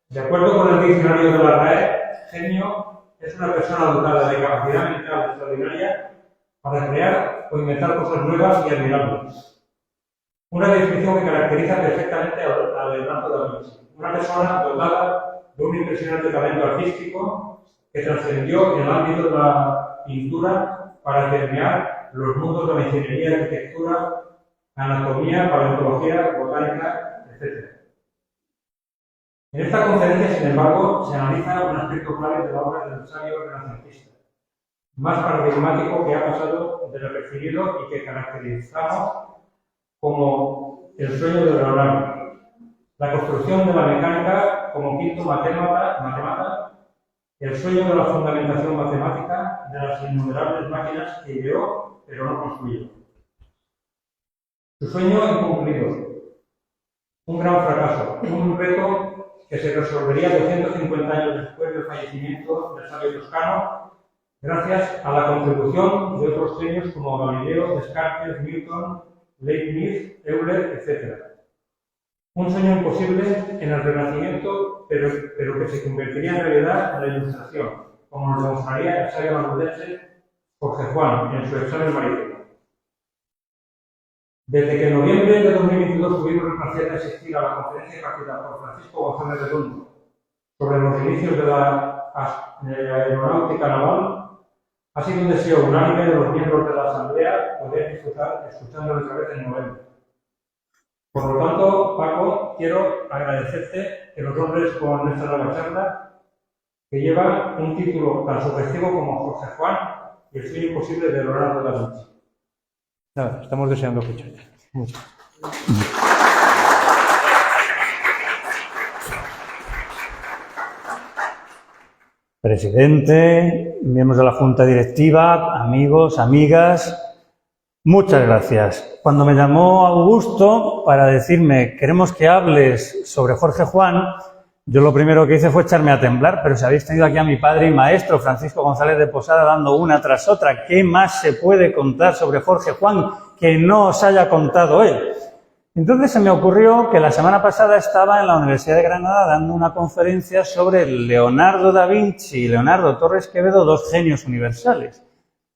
De acuerdo con el diccionario de la RAE, genio es una persona dotada de capacidad mental extraordinaria para crear o inventar cosas nuevas y admirables. Una definición que caracteriza perfectamente a Leonardo da Vinci. Una persona dotada de un impresionante talento artístico que trascendió en el ámbito de la pintura para permear los mundos de la ingeniería, arquitectura, anatomía, paleontología, botánica, etc. En esta conferencia, sin embargo, se analiza un aspecto clave de la obra del sabio renacentista, más paradigmático que ha pasado desapercibido y que caracterizamos como el sueño de Leonardo. La construcción de la mecánica como quinto matemata, el sueño de la fundamentación matemática de las innumerables máquinas que ideó, pero no construyó. Su sueño incumplido, un gran fracaso, un reto que se resolvería 250 años después del fallecimiento del sabio toscano, gracias a la contribución de otros genios como Galileo, Descartes, Newton, Leibniz, Euler, etc. Un sueño imposible en el Renacimiento, pero que se convertiría en realidad en la Ilustración, como nos demostraría el sabio londinense Jorge Juan en su examen marítimo. Desde que en noviembre de 2022 tuvimos el placer de asistir a la conferencia impartida por Francisco González Redondo sobre los inicios de la aeronáutica naval, ha sido un deseo unánime de los miembros de la Asamblea poder disfrutar escuchándolo otra vez en noviembre. Por lo tanto, Paco, quiero agradecerte que nos honres con esta nueva charla que lleva un título tan sugestivo como Jorge Juan y el sueño imposible de Leonardo da Vinci. Nada, estamos deseando escucharte. Mucho. Presidente, miembros de la Junta Directiva, amigos, amigas, muchas gracias. Cuando me llamó Augusto para decirme queremos que hables sobre Jorge Juan, yo lo primero que hice fue echarme a temblar, pero si habéis tenido aquí a mi padre y maestro, Francisco González de Posada, dando una tras otra, ¿qué más se puede contar sobre Jorge Juan que no os haya contado él? Entonces se me ocurrió que la semana pasada estaba en la Universidad de Granada dando una conferencia sobre Leonardo da Vinci y Leonardo Torres Quevedo, dos genios universales.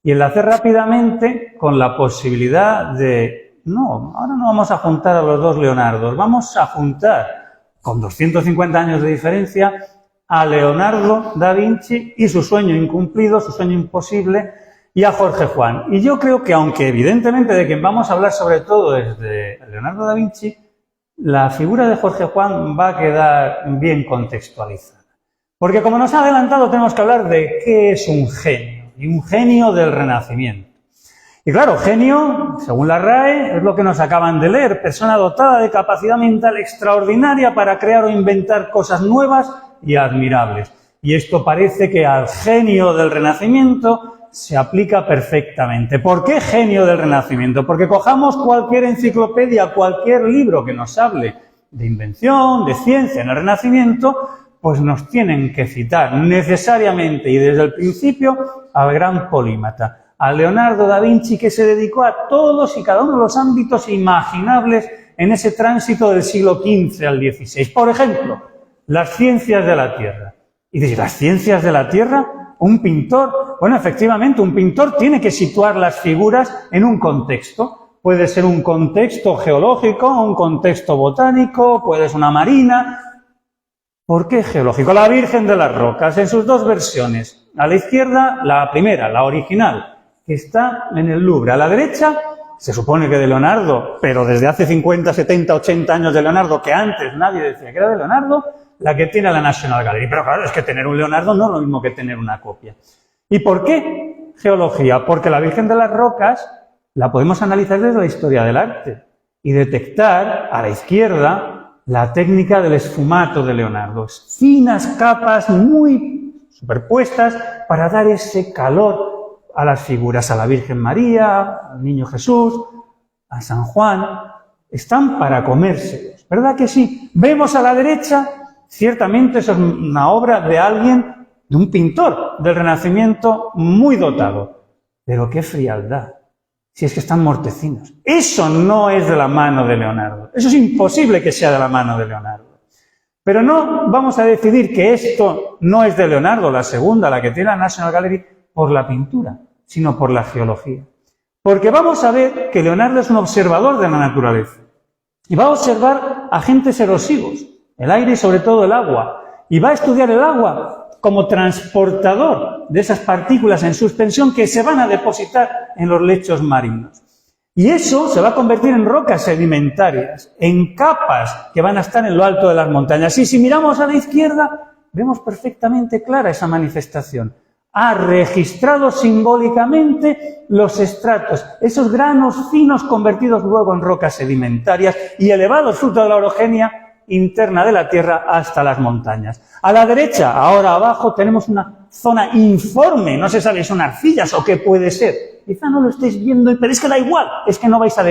Y enlacé rápidamente con la posibilidad de, no, ahora no vamos a juntar a los dos Leonardos, vamos a juntar, con 250 años de diferencia, a Leonardo da Vinci y su sueño incumplido, su sueño imposible, y a Jorge Juan. Y yo creo que, aunque evidentemente de quien vamos a hablar sobre todo es de Leonardo da Vinci, la figura de Jorge Juan va a quedar bien contextualizada. Porque, como nos ha adelantado, tenemos que hablar de qué es un genio, y un genio del Renacimiento. Y claro, genio, según la RAE, es lo que nos acaban de leer, persona dotada de capacidad mental extraordinaria para crear o inventar cosas nuevas y admirables. Y esto parece que al genio del Renacimiento se aplica perfectamente. ¿Por qué genio del Renacimiento? Porque cojamos cualquier enciclopedia, cualquier libro que nos hable de invención, de ciencia en el Renacimiento, pues nos tienen que citar necesariamente y desde el principio al gran polímata, a Leonardo da Vinci, que se dedicó a todos y cada uno de los ámbitos imaginables en ese tránsito del siglo XV al XVI. Por ejemplo, las ciencias de la Tierra. Y dices, ¿las ciencias de la Tierra? ¿Un pintor? Bueno, efectivamente, un pintor tiene que situar las figuras en un contexto. Puede ser un contexto geológico, un contexto botánico, puede ser una marina. ¿Por qué geológico? La Virgen de las Rocas, en sus dos versiones. A la izquierda, la primera, la original, que está en el Louvre. A la derecha, se supone que de Leonardo, pero desde hace 50, 70, 80 años de Leonardo, que antes nadie decía que era de Leonardo, la que tiene la National Gallery. Pero claro, es que tener un Leonardo no es lo mismo que tener una copia. ¿Y por qué geología? Porque la Virgen de las Rocas la podemos analizar desde la historia del arte y detectar a la izquierda la técnica del esfumato de Leonardo. Finas capas muy superpuestas para dar ese calor a las figuras, a la Virgen María, al Niño Jesús, a San Juan. Están para comérselos. ¿Verdad que sí? Vemos a la derecha, ciertamente eso es una obra de alguien, de un pintor del Renacimiento muy dotado. Pero qué frialdad, si es que están mortecinos. Eso no es de la mano de Leonardo. Eso es imposible que sea de la mano de Leonardo. Pero no vamos a decidir que esto no es de Leonardo, la segunda, la que tiene la National Gallery, por la pintura, sino por la geología. Porque vamos a ver que Leonardo es un observador de la naturaleza. Y va a observar agentes erosivos, el aire y sobre todo el agua. Y va a estudiar el agua como transportador de esas partículas en suspensión que se van a depositar en los lechos marinos. Y eso se va a convertir en rocas sedimentarias, en capas que van a estar en lo alto de las montañas. Y si miramos a la izquierda, vemos perfectamente clara esa manifestación. Ha registrado simbólicamente los estratos, esos granos finos convertidos luego en rocas sedimentarias y elevados fruto de la orogenia interna de la Tierra hasta las montañas. A la derecha, ahora abajo, tenemos una zona informe, no se sabe si son arcillas o qué puede ser. Quizá no lo estéis viendo, pero es que da igual, es que no vais a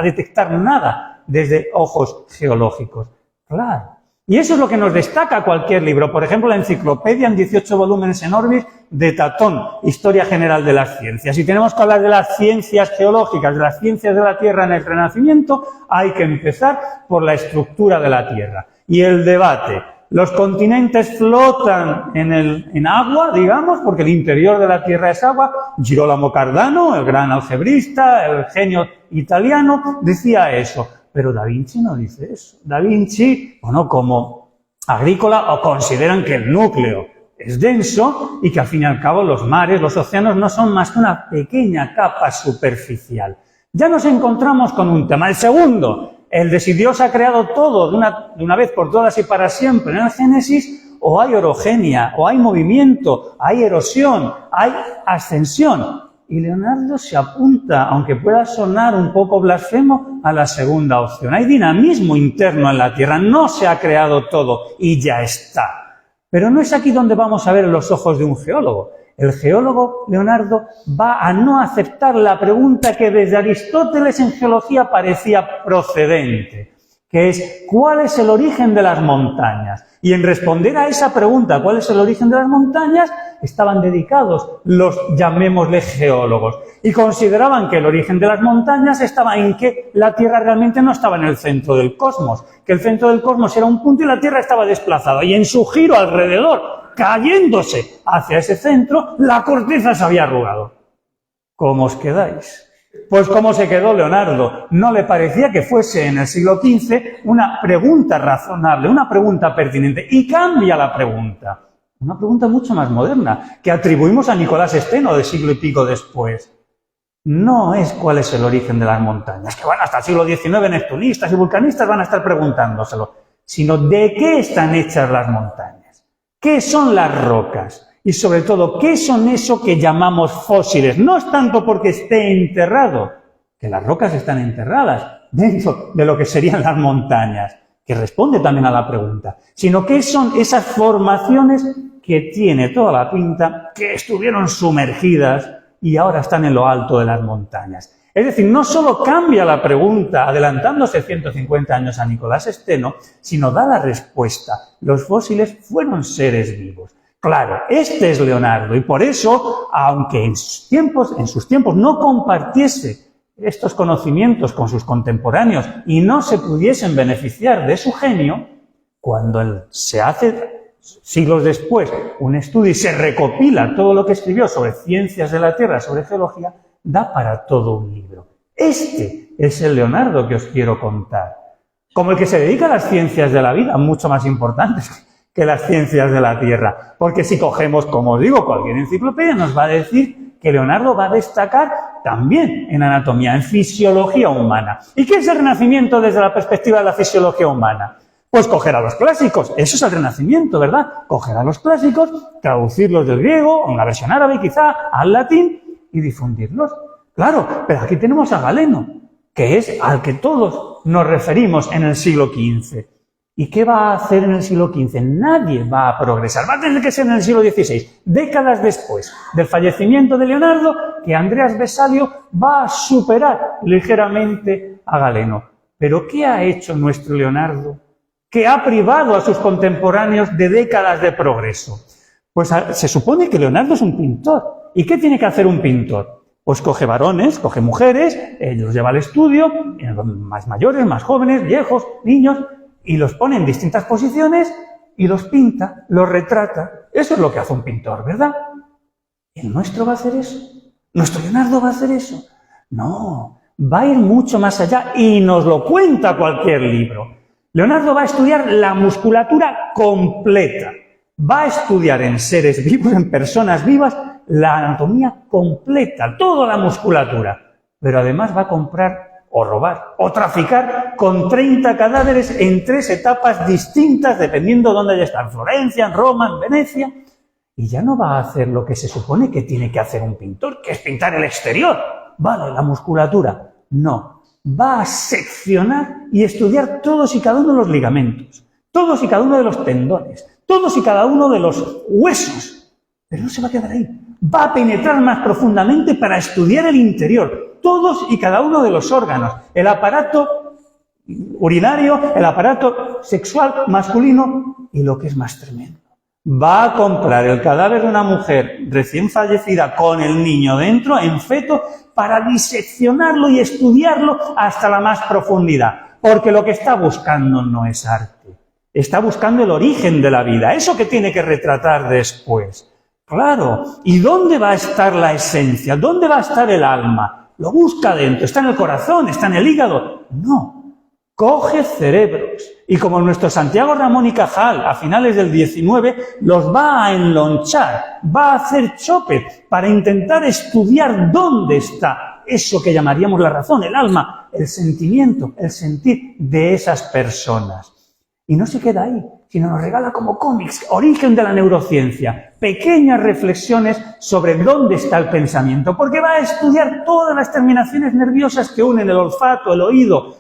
detectar nada desde ojos geológicos. Claro. Y eso es lo que nos destaca cualquier libro. Por ejemplo, la enciclopedia en 18 volúmenes en Orbis de Tatón, Historia General de las Ciencias. Si tenemos que hablar de las ciencias geológicas, de las ciencias de la Tierra en el Renacimiento, hay que empezar por la estructura de la Tierra. Y el debate. Los continentes flotan en agua, digamos, porque el interior de la Tierra es agua. Girolamo Cardano, el gran algebrista, el genio italiano, decía eso. Pero Da Vinci no dice eso. Da Vinci, bueno, como agrícola, o consideran que el núcleo es denso y que al fin y al cabo los mares, los océanos no son más que una pequeña capa superficial. Ya nos encontramos con un tema. El segundo, el de si Dios ha creado todo de una vez por todas y para siempre en el Génesis, o hay orogenia, o hay movimiento, hay erosión, hay ascensión. Y Leonardo se apunta, aunque pueda sonar un poco blasfemo, a la segunda opción. Hay dinamismo interno en la Tierra, no se ha creado todo y ya está. Pero no es aquí donde vamos a ver los ojos de un geólogo. El geólogo Leonardo va a no aceptar la pregunta que desde Aristóteles en geología parecía procedente, que es ¿cuál es el origen de las montañas? Y en responder a esa pregunta, ¿cuál es el origen de las montañas?, estaban dedicados los, llamémosle, geólogos. Y consideraban que el origen de las montañas estaba en que la Tierra realmente no estaba en el centro del cosmos, que el centro del cosmos era un punto y la Tierra estaba desplazada. Y en su giro alrededor, cayéndose hacia ese centro, la corteza se había arrugado. ¿Cómo os quedáis? Pues ¿cómo se quedó Leonardo? No le parecía que fuese en el siglo XV una pregunta razonable, una pregunta pertinente, y cambia la pregunta. Una pregunta mucho más moderna, que atribuimos a Nicolás Steno de siglo y pico después. No es cuál es el origen de las montañas, que van hasta el siglo XIX neptunistas y vulcanistas van a estar preguntándoselo, sino de qué están hechas las montañas, qué son las rocas. Y sobre todo, ¿qué son eso que llamamos fósiles? No es tanto porque esté enterrado, que las rocas están enterradas dentro de lo que serían las montañas, que responde también a la pregunta, sino qué son esas formaciones que tiene toda la pinta, que estuvieron sumergidas y ahora están en lo alto de las montañas. Es decir, no solo cambia la pregunta, adelantándose 150 años a Nicolás Steno, sino da la respuesta. Los fósiles fueron seres vivos. Claro, este es Leonardo y por eso, aunque en sus tiempos no compartiese estos conocimientos con sus contemporáneos y no se pudiesen beneficiar de su genio, cuando se hace siglos después un estudio y se recopila todo lo que escribió sobre ciencias de la Tierra, sobre geología, da para todo un libro. Este es el Leonardo que os quiero contar, como el que se dedica a las ciencias de la vida, mucho más importantes que las ciencias de la Tierra. Porque si cogemos, como os digo, cualquier enciclopedia nos va a decir que Leonardo va a destacar también en anatomía, en fisiología humana. ¿Y qué es el Renacimiento desde la perspectiva de la fisiología humana? Pues coger a los clásicos, eso es el Renacimiento, ¿verdad? Coger a los clásicos, traducirlos del griego, o una versión árabe quizá, al latín, y difundirlos. Claro, pero aquí tenemos a Galeno, que es al que todos nos referimos en el siglo XV. ¿Y qué va a hacer en el siglo XV? Nadie va a progresar. Va a tener que ser en el siglo XVI, décadas después del fallecimiento de Leonardo, que Andreas Vesalio va a superar ligeramente a Galeno. Pero ¿qué ha hecho nuestro Leonardo que ha privado a sus contemporáneos de décadas de progreso? Pues se supone que Leonardo es un pintor. ¿Y qué tiene que hacer un pintor? Pues coge varones, coge mujeres, los lleva al estudio, más mayores, más jóvenes, viejos, niños, y los pone en distintas posiciones y los pinta, los retrata. Eso es lo que hace un pintor, ¿verdad? ¿El nuestro va a hacer eso? ¿Nuestro Leonardo va a hacer eso? No, va a ir mucho más allá y nos lo cuenta cualquier libro. Leonardo va a estudiar la musculatura completa. Va a estudiar en seres vivos, en personas vivas, la anatomía completa, toda la musculatura. Pero además va a comprar o robar o traficar con 30 cadáveres en 3 etapas distintas, dependiendo de dónde haya estado, en Florencia, en Roma, en Venecia. Y ya no va a hacer lo que se supone que tiene que hacer un pintor, que es pintar el exterior. Vale, la musculatura. No, va a seccionar y estudiar todos y cada uno de los ligamentos, todos y cada uno de los tendones, todos y cada uno de los huesos. Pero no se va a quedar ahí. Va a penetrar más profundamente para estudiar el interior, todos y cada uno de los órganos, el aparato urinario, el aparato sexual masculino y lo que es más tremendo. Va a comprar el cadáver de una mujer recién fallecida con el niño dentro, en feto, para diseccionarlo y estudiarlo hasta la más profundidad. Porque lo que está buscando no es arte. Está buscando el origen de la vida, eso que tiene que retratar después. Claro, ¿y dónde va a estar la esencia? ¿Dónde va a estar el alma? Lo busca dentro, está en el corazón, está en el hígado. No, coge cerebros. Y como nuestro Santiago Ramón y Cajal, a finales del 19, los va a enlonchar, va a hacer chope para intentar estudiar dónde está eso que llamaríamos la razón, el alma, el sentimiento, el sentir de esas personas. Y no se queda ahí, sino nos regala como cómics, origen de la neurociencia, pequeñas reflexiones sobre dónde está el pensamiento, porque va a estudiar todas las terminaciones nerviosas que unen el olfato, el oído,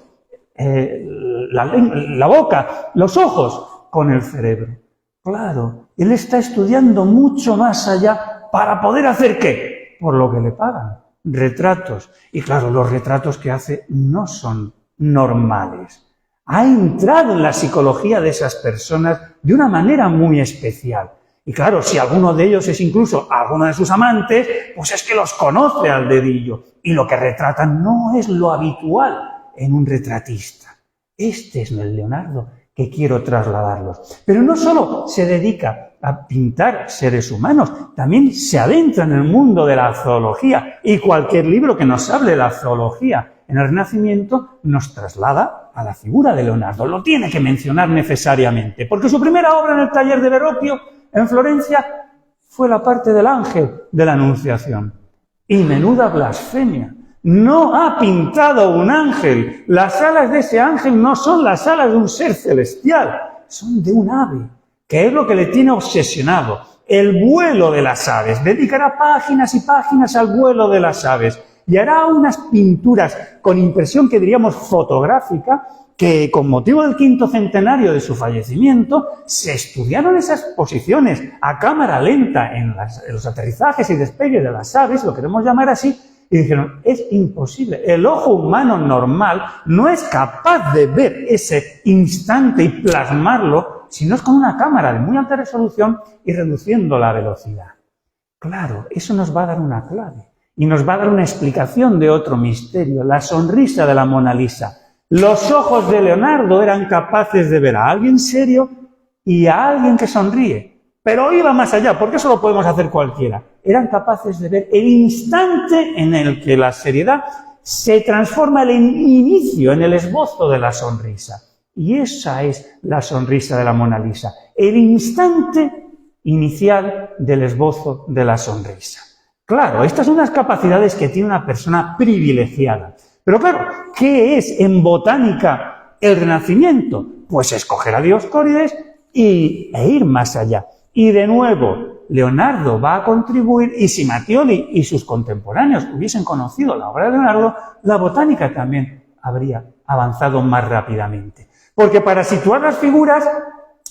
la boca, los ojos, con el cerebro. Claro, él está estudiando mucho más allá para poder hacer ¿qué? Por lo que le pagan, retratos. Y claro, los retratos que hace no son normales. Ha entrado en la psicología de esas personas de una manera muy especial. Y claro, si alguno de ellos es incluso alguno de sus amantes, pues es que los conoce al dedillo. Y lo que retratan no es lo habitual en un retratista. Este es el Leonardo que quiero trasladarlos. Pero no solo se dedica a pintar seres humanos, también se adentra en el mundo de la zoología. Y cualquier libro que nos hable de la zoología en el Renacimiento nos traslada a la figura de Leonardo. Lo tiene que mencionar necesariamente, porque su primera obra en el taller de Verrocchio, en Florencia, fue la parte del ángel de la Anunciación. Y menuda blasfemia. No ha pintado un ángel. Las alas de ese ángel no son las alas de un ser celestial, son de un ave, que es lo que le tiene obsesionado. El vuelo de las aves. Dedicará páginas y páginas al vuelo de las aves. Y hará unas pinturas con impresión que diríamos fotográfica, que con motivo del 5º centenario de su fallecimiento, se estudiaron esas posiciones a cámara lenta en los aterrizajes y despegues de las aves, lo queremos llamar así, y dijeron, es imposible, el ojo humano normal no es capaz de ver ese instante y plasmarlo, si no es con una cámara de muy alta resolución y reduciendo la velocidad. Claro, eso nos va a dar una clave. Y nos va a dar una explicación de otro misterio, la sonrisa de la Mona Lisa. Los ojos de Leonardo eran capaces de ver a alguien serio y a alguien que sonríe. Pero iba más allá, porque eso lo podemos hacer cualquiera. Eran capaces de ver el instante en el que la seriedad se transforma en el inicio, en el esbozo de la sonrisa. Y esa es la sonrisa de la Mona Lisa, el instante inicial del esbozo de la sonrisa. Claro, estas son las capacidades que tiene una persona privilegiada. Pero claro, ¿qué es en botánica el Renacimiento? Pues escoger a Dioscórides e ir más allá. Y de nuevo, Leonardo va a contribuir, y si Mattioli y sus contemporáneos hubiesen conocido la obra de Leonardo, la botánica también habría avanzado más rápidamente. Porque para situar las figuras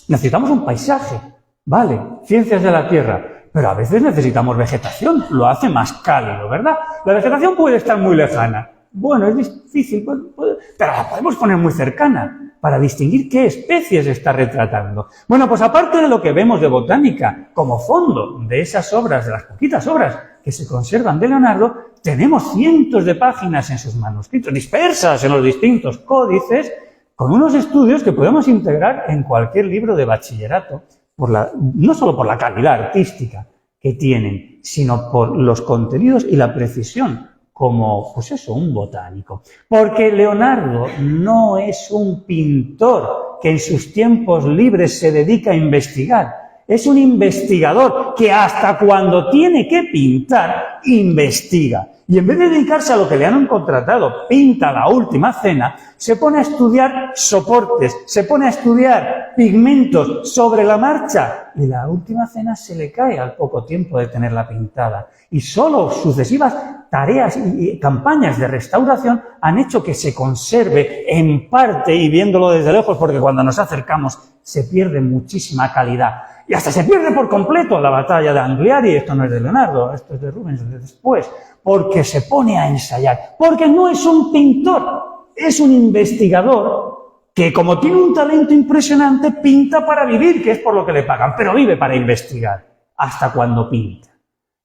necesitamos un paisaje, ¿vale? Ciencias de la Tierra. Pero a veces necesitamos vegetación, lo hace más cálido, ¿verdad? La vegetación puede estar muy lejana, Bueno, es difícil, pero la podemos poner muy cercana para distinguir qué especies está retratando. Bueno, pues aparte de lo que vemos de botánica como fondo de esas obras, de las poquitas obras que se conservan de Leonardo, tenemos cientos de páginas en sus manuscritos, dispersas en los distintos códices, con unos estudios que podemos integrar en cualquier libro de bachillerato, no solo por la calidad artística que tienen, sino por los contenidos y la precisión, como, pues eso, un botánico. Porque Leonardo no es un pintor que en sus tiempos libres se dedica a investigar. Es un investigador que hasta cuando tiene que pintar, investiga. Y en vez de dedicarse a lo que le han contratado, pinta la Última Cena, se pone a estudiar soportes, se pone a estudiar pigmentos sobre la marcha. Y la Última Cena se le cae al poco tiempo de tenerla pintada. Y solo sucesivas tareas y campañas de restauración han hecho que se conserve en parte, y viéndolo desde lejos, porque cuando nos acercamos se pierde muchísima calidad. Y hasta se pierde por completo la batalla de Angliari. Esto no es de Leonardo, esto es de Rubens de después, porque se pone a ensayar, porque no es un pintor, es un investigador que, como tiene un talento impresionante, pinta para vivir, que es por lo que le pagan, pero vive para investigar, hasta cuando pinta.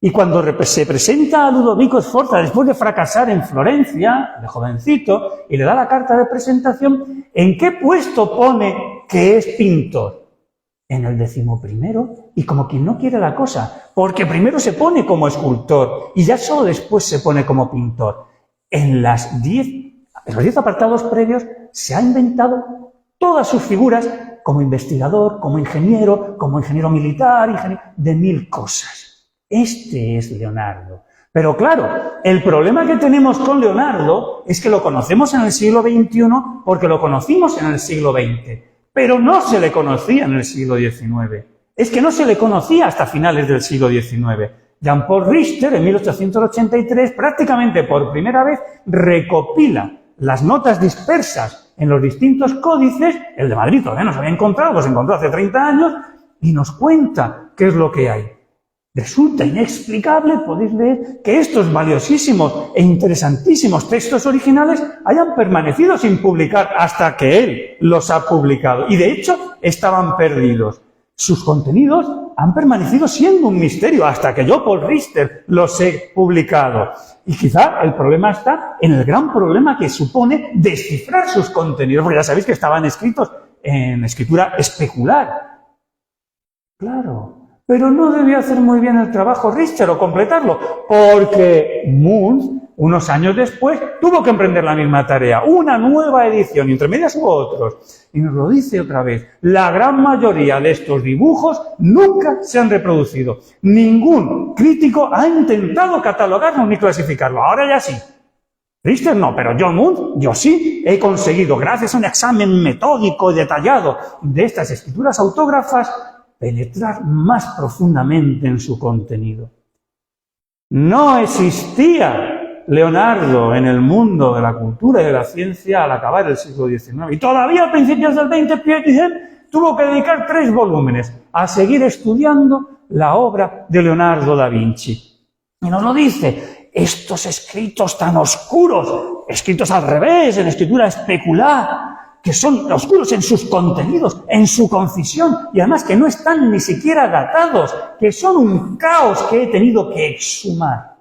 Y cuando se presenta a Ludovico Sforza, después de fracasar en Florencia, de jovencito, y le da la carta de presentación, ¿en qué puesto pone que es pintor? En el 11º, y como quien no quiere la cosa, porque primero se pone como escultor y ya solo después se pone como pintor. En los 10 apartados previos se ha inventado todas sus figuras como investigador, como ingeniero militar, de 1000 cosas. Este es Leonardo. Pero claro, el problema que tenemos con Leonardo es que lo conocemos en el siglo XXI porque lo conocimos en el siglo XX. Pero no se le conocía en el siglo XIX. Es que no se le conocía hasta finales del siglo XIX. Jean-Paul Richter, en 1883, prácticamente por primera vez, recopila las notas dispersas en los distintos códices. El de Madrid todavía no se había encontrado, pues se encontró hace 30 años, y nos cuenta qué es lo que hay. Resulta inexplicable, podéis leer, que estos valiosísimos e interesantísimos textos originales hayan permanecido sin publicar hasta que él los ha publicado. Y de hecho, estaban perdidos. Sus contenidos han permanecido siendo un misterio hasta que yo, Paul Richter, los he publicado. Y quizá el problema está en el gran problema que supone descifrar sus contenidos, porque ya sabéis que estaban escritos en escritura especular. Claro. Pero no debió hacer muy bien el trabajo Richter o completarlo, porque Munz, unos años después, tuvo que emprender la misma tarea, una nueva edición, y entre medias hubo otros. Y nos lo dice otra vez, la gran mayoría de estos dibujos nunca se han reproducido. Ningún crítico ha intentado catalogarlo ni clasificarlo. Ahora ya sí. Richter no, pero John Munz, yo sí he conseguido, gracias a un examen metódico y detallado de estas escrituras autógrafas, penetrar más profundamente en su contenido. No existía Leonardo en el mundo de la cultura y de la ciencia al acabar el siglo XIX. Y todavía a principios del XX, Pierre tuvo que dedicar 3 volúmenes a seguir estudiando la obra de Leonardo da Vinci. Y nos lo dice, estos escritos tan oscuros, escritos al revés, en escritura especular, que son oscuros en sus contenidos, en su concisión, y además que no están ni siquiera datados, que son un caos que he tenido que exhumar.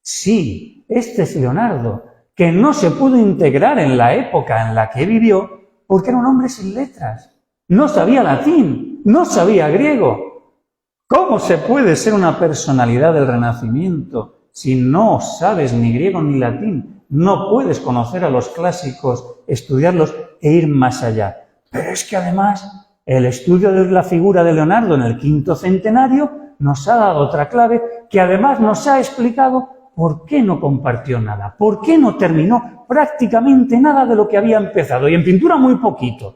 Sí, este es Leonardo, que no se pudo integrar en la época en la que vivió, porque era un hombre sin letras. No sabía latín, no sabía griego. ¿Cómo se puede ser una personalidad del Renacimiento si no sabes ni griego ni latín? No puedes conocer a los clásicos, estudiarlos e ir más allá. Pero es que además el estudio de la figura de Leonardo en el 5º centenario nos ha dado otra clave que además nos ha explicado por qué no compartió nada, por qué no terminó prácticamente nada de lo que había empezado, y en pintura muy poquito.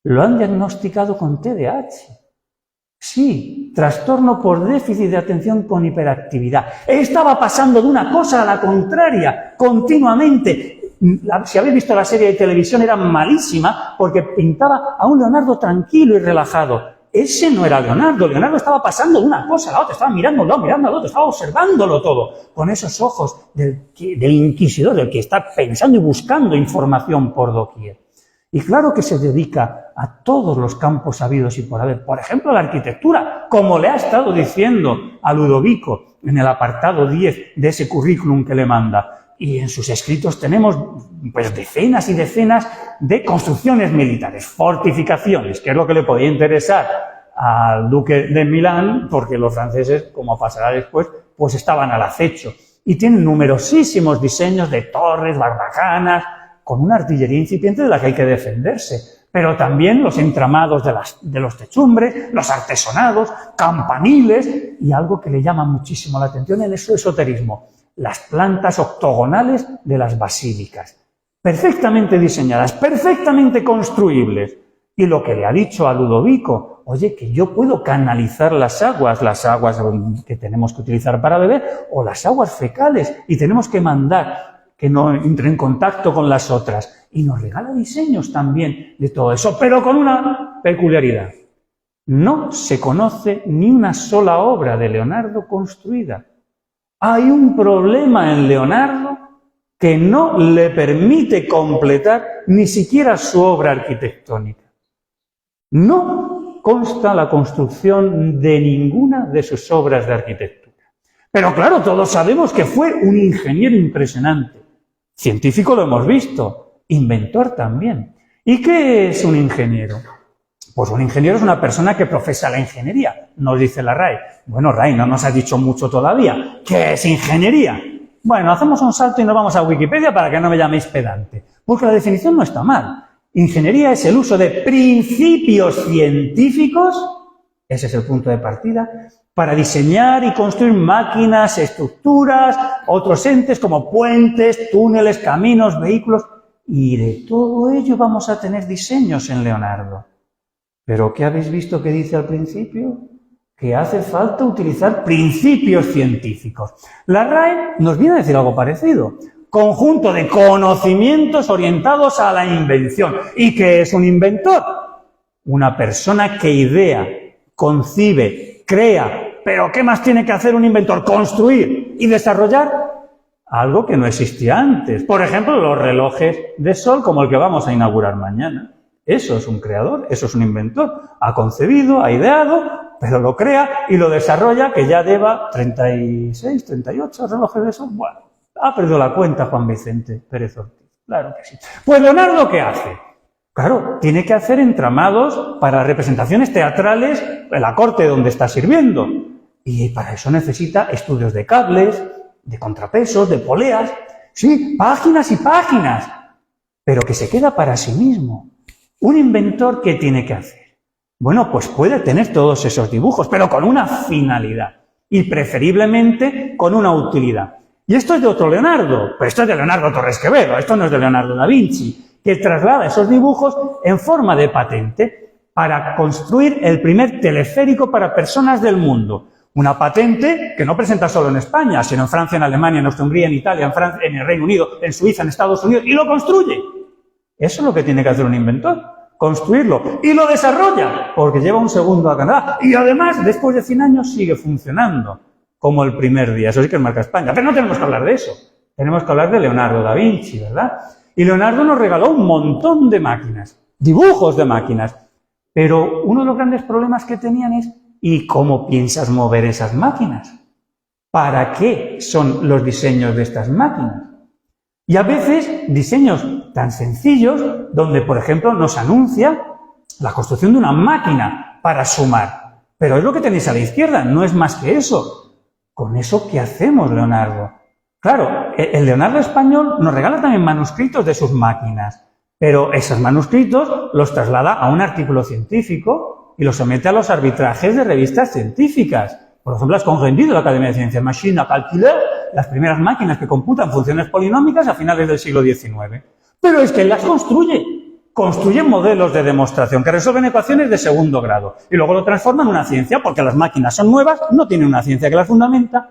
Lo han diagnosticado con TDAH. Sí, trastorno por déficit de atención con hiperactividad. Estaba pasando de una cosa a la contraria, continuamente. Si habéis visto la serie de televisión, era malísima porque pintaba a un Leonardo tranquilo y relajado. Ese no era Leonardo. Leonardo estaba pasando de una cosa a la otra, estaba mirando al otro, estaba observándolo todo, con esos ojos del inquisidor, del que está pensando y buscando información por doquier. Y claro que se dedica a todos los campos habidos y por haber. Por ejemplo, la arquitectura, como le ha estado diciendo a Ludovico en el apartado 10 de ese currículum que le manda. Y en sus escritos tenemos pues decenas y decenas de construcciones militares, fortificaciones, que es lo que le podía interesar al duque de Milán, porque los franceses, como pasará después, pues estaban al acecho. Y tienen numerosísimos diseños de torres, barbacanas, con una artillería incipiente de la que hay que defenderse, pero también los entramados de los techumbres, los artesonados, campaniles y algo que le llama muchísimo la atención en su esoterismo, las plantas octogonales de las basílicas, perfectamente diseñadas, perfectamente construibles. Y lo que le ha dicho a Ludovico, oye, que yo puedo canalizar las aguas que tenemos que utilizar para beber o las aguas fecales y tenemos que mandar que no entre en contacto con las otras. Y nos regala diseños también de todo eso, pero con una peculiaridad. No se conoce ni una sola obra de Leonardo construida. Hay un problema en Leonardo que no le permite completar ni siquiera su obra arquitectónica. No consta la construcción de ninguna de sus obras de arquitectura. Pero claro, todos sabemos que fue un ingeniero impresionante. Científico lo hemos visto, inventor también. ¿Y qué es un ingeniero? Pues un ingeniero es una persona que profesa la ingeniería, nos dice la RAE. Bueno, RAE, no nos ha dicho mucho todavía. ¿Qué es ingeniería? Bueno, hacemos un salto y nos vamos a Wikipedia para que no me llaméis pedante, porque la definición no está mal. Ingeniería es el uso de principios científicos, ese es el punto de partida, para diseñar y construir máquinas, estructuras, otros entes como puentes, túneles, caminos, vehículos, y de todo ello vamos a tener diseños en Leonardo. ¿Pero qué habéis visto que dice al principio? Que hace falta utilizar principios científicos. La RAE nos viene a decir algo parecido. Conjunto de conocimientos orientados a la invención. ¿Y qué es un inventor? Una persona que idea, concibe, crea. ¿Pero qué más tiene que hacer un inventor? Construir y desarrollar algo que no existía antes. Por ejemplo, los relojes de sol como el que vamos a inaugurar mañana. Eso es un creador, eso es un inventor. Ha concebido, ha ideado, pero lo crea y lo desarrolla, que ya lleva 36, 38 relojes de sol. Bueno, ha perdido la cuenta Juan Vicente Pérez Ortiz. Claro que sí. Pues Leonardo, ¿qué hace? Claro, tiene que hacer entramados para representaciones teatrales en la corte donde está sirviendo. Y para eso necesita estudios de cables, de contrapesos, de poleas. Sí, páginas y páginas. Pero que se queda para sí mismo. Un inventor, ¿qué tiene que hacer? Bueno, pues puede tener todos esos dibujos, pero con una finalidad. Y preferiblemente con una utilidad. Y esto es de otro Leonardo, pero esto es de Leonardo Torres Quevedo, esto no es de Leonardo da Vinci, que traslada esos dibujos en forma de patente para construir el primer teleférico para personas del mundo. Una patente que no presenta solo en España, sino en Francia, en Alemania, en Austria-Hungría, en Italia, en Francia, en el Reino Unido, en Suiza, en Estados Unidos, y lo construye. Eso es lo que tiene que hacer un inventor, construirlo. Y lo desarrolla, porque lleva un segundo a Canadá. Y además, después de 100 años, sigue funcionando, como el primer día. Eso sí que marca España. Pero no tenemos que hablar de eso. Tenemos que hablar de Leonardo da Vinci, ¿verdad? Y Leonardo nos regaló un montón de máquinas, dibujos de máquinas. Pero uno de los grandes problemas que tenían es, ¿y cómo piensas mover esas máquinas? ¿Para qué son los diseños de estas máquinas? Y a veces diseños tan sencillos donde, por ejemplo, nos anuncia la construcción de una máquina para sumar. Pero es lo que tenéis a la izquierda, no es más que eso. ¿Con eso qué hacemos, Leonardo? Claro, el Leonardo español nos regala también manuscritos de sus máquinas, pero esos manuscritos los traslada a un artículo científico y los somete a los arbitrajes de revistas científicas. Por ejemplo, las Congrès de la Academia de Ciencias, Machine à calculer, las primeras máquinas que computan funciones polinómicas a finales del siglo XIX. Pero es que él las construye modelos de demostración que resuelven ecuaciones de segundo grado y luego lo transforman en una ciencia porque las máquinas son nuevas, no tienen una ciencia que las fundamenta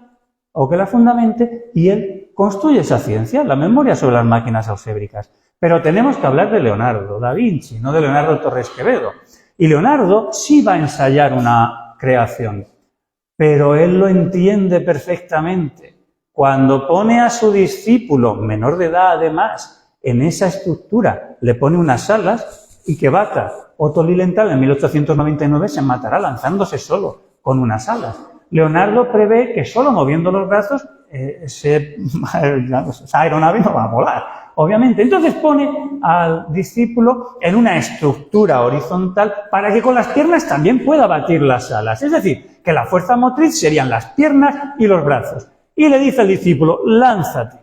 o que las fundamente y él construye esa ciencia, la memoria sobre las máquinas algébricas. Pero tenemos que hablar de Leonardo da Vinci, no de Leonardo Torres Quevedo. Y Leonardo sí va a ensayar una creación, pero él lo entiende perfectamente. Cuando pone a su discípulo, menor de edad además, en esa estructura, le pone unas alas y que vaca. Otto Lilienthal en 1899 se matará lanzándose solo con unas alas. Leonardo prevé que solo moviendo los brazos esa aeronave no va a volar, obviamente. Entonces pone al discípulo en una estructura horizontal para que con las piernas también pueda batir las alas. Es decir, que la fuerza motriz serían las piernas y los brazos. Y le dice al discípulo, lánzate.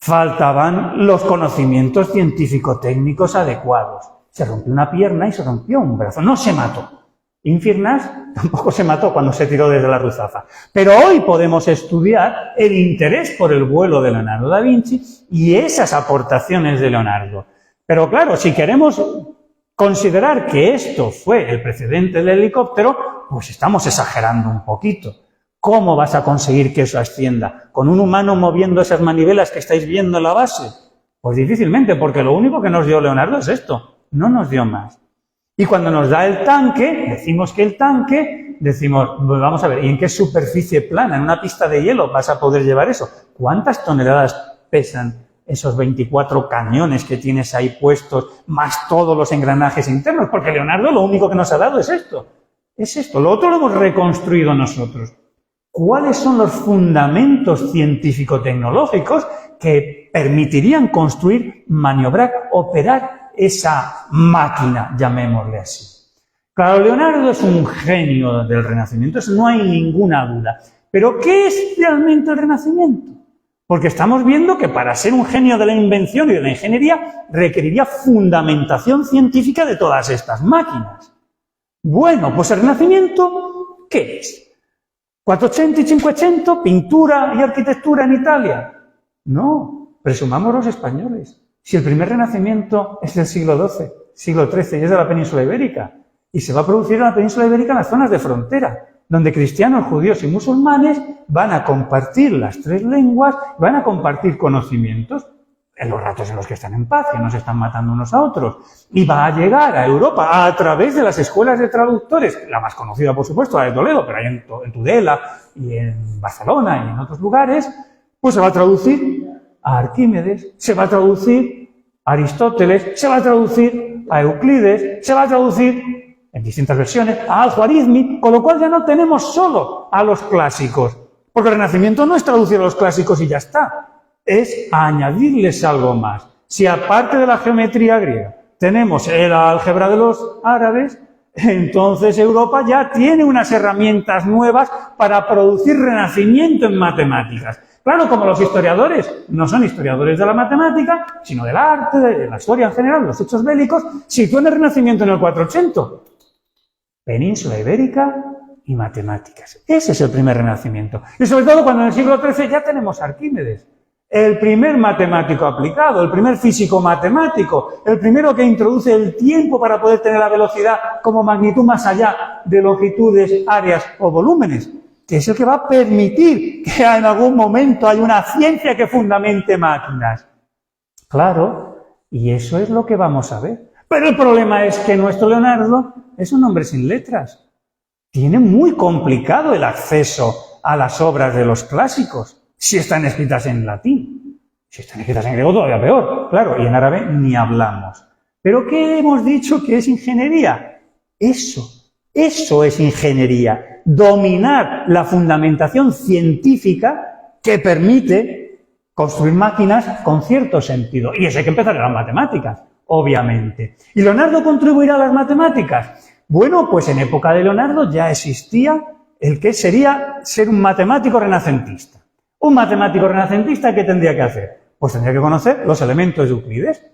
Faltaban los conocimientos científico-técnicos adecuados. Se rompió una pierna y se rompió un brazo. No se mató. Infirnás tampoco se mató cuando se tiró desde la ruzafa. Pero hoy podemos estudiar el interés por el vuelo de Leonardo da Vinci y esas aportaciones de Leonardo. Pero claro, si queremos considerar que esto fue el precedente del helicóptero, pues estamos exagerando un poquito. ¿Cómo vas a conseguir que eso ascienda? ¿Con un humano moviendo esas manivelas que estáis viendo en la base? Pues difícilmente, porque lo único que nos dio Leonardo es esto, no nos dio más. Y cuando nos da el tanque, decimos que el tanque, decimos, pues vamos a ver, ¿y en qué superficie plana? ¿En una pista de hielo vas a poder llevar eso? ¿Cuántas toneladas pesan esos 24 cañones que tienes ahí puestos, más todos los engranajes internos? Porque Leonardo lo único que nos ha dado es esto. Es esto, lo otro lo hemos reconstruido nosotros. ¿Cuáles son los fundamentos científico-tecnológicos que permitirían construir, maniobrar, operar esa máquina, llamémosle así? Claro, Leonardo es un genio del Renacimiento, eso no hay ninguna duda. Pero ¿qué es realmente el Renacimiento? Porque estamos viendo que para ser un genio de la invención y de la ingeniería requeriría fundamentación científica de todas estas máquinas. Bueno, pues el Renacimiento, ¿qué es? 400 y 500, pintura y arquitectura en Italia. No, presumamos los españoles. Si el primer renacimiento es del siglo XII, siglo XIII y es de la península ibérica, y se va a producir en la península ibérica en las zonas de frontera, donde cristianos, judíos y musulmanes van a compartir las tres lenguas, van a compartir conocimientos, en los ratos en los que están en paz, que no se están matando unos a otros, y va a llegar a Europa a través de las escuelas de traductores, la más conocida por supuesto, la de Toledo, pero hay en Tudela y en Barcelona y en otros lugares, pues se va a traducir a Arquímedes, se va a traducir a Aristóteles, se va a traducir a Euclides, se va a traducir en distintas versiones a Al-Khwarizmi, con lo cual ya no tenemos solo a los clásicos, porque el Renacimiento no es traducir a los clásicos y ya está, es añadirles algo más. Si aparte de la geometría griega tenemos el álgebra de los árabes, entonces Europa ya tiene unas herramientas nuevas para producir renacimiento en matemáticas. Claro, como los historiadores no son historiadores de la matemática, sino del arte, de la historia en general, los hechos bélicos, sitúan el Renacimiento en el 480. Península Ibérica y matemáticas. Ese es el primer Renacimiento. Y sobre todo cuando en el siglo XIII ya tenemos a Arquímedes, el primer matemático aplicado, el primer físico matemático, el primero que introduce el tiempo para poder tener la velocidad como magnitud más allá de longitudes, áreas o volúmenes, que es el que va a permitir que en algún momento haya una ciencia que fundamente máquinas. Claro, y eso es lo que vamos a ver. Pero el problema es que nuestro Leonardo es un hombre sin letras. Tiene muy complicado el acceso a las obras de los clásicos, si están escritas en latín. Si están escritas en griego todavía peor, claro, y en árabe ni hablamos. ¿Pero qué hemos dicho que es ingeniería? Eso es ingeniería. Dominar la fundamentación científica que permite construir máquinas con cierto sentido. Y eso hay que empezar en las matemáticas, obviamente. ¿Y Leonardo contribuirá a las matemáticas? Bueno, pues en época de Leonardo ya existía el que sería ser un matemático renacentista. Un matemático renacentista, ¿qué tendría que hacer? Pues tendría que conocer los elementos de Euclides.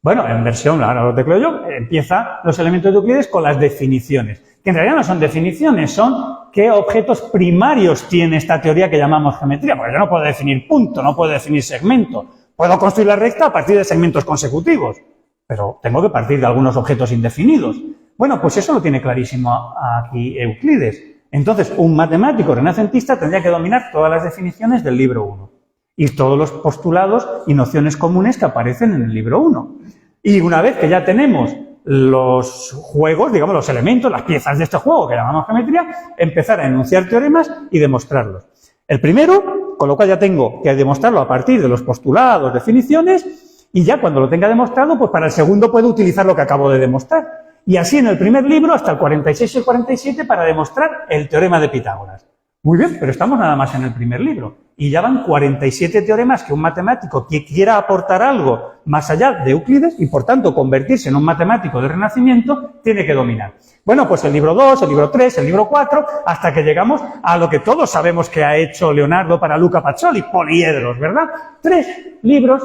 Bueno, en versión, ahora lo tecleo yo, empieza los elementos de Euclides con las definiciones, que en realidad no son definiciones, son qué objetos primarios tiene esta teoría que llamamos geometría, porque yo no puedo definir punto, no puedo definir segmento, puedo construir la recta a partir de segmentos consecutivos, pero tengo que partir de algunos objetos indefinidos. Bueno, pues eso lo tiene clarísimo aquí Euclides. Entonces, un matemático renacentista tendría que dominar todas las definiciones del libro 1 y todos los postulados y nociones comunes que aparecen en el libro 1. Y una vez que ya tenemos los juegos, digamos, los elementos, las piezas de este juego que llamamos geometría, empezar a enunciar teoremas y demostrarlos. El primero, con lo cual ya tengo que demostrarlo a partir de los postulados, definiciones, y ya cuando lo tenga demostrado, pues para el segundo puedo utilizar lo que acabo de demostrar. Y así en el primer libro, hasta el 46 y el 47, para demostrar el teorema de Pitágoras. Muy bien, pero estamos nada más en el primer libro. Y ya van 47 teoremas que un matemático que quiera aportar algo más allá de Euclides y, por tanto, convertirse en un matemático del Renacimiento, tiene que dominar. Bueno, pues el libro 2, el libro 3, el libro 4, hasta que llegamos a lo que todos sabemos que ha hecho Leonardo para Luca Pacioli, poliedros, ¿verdad? 3 libros,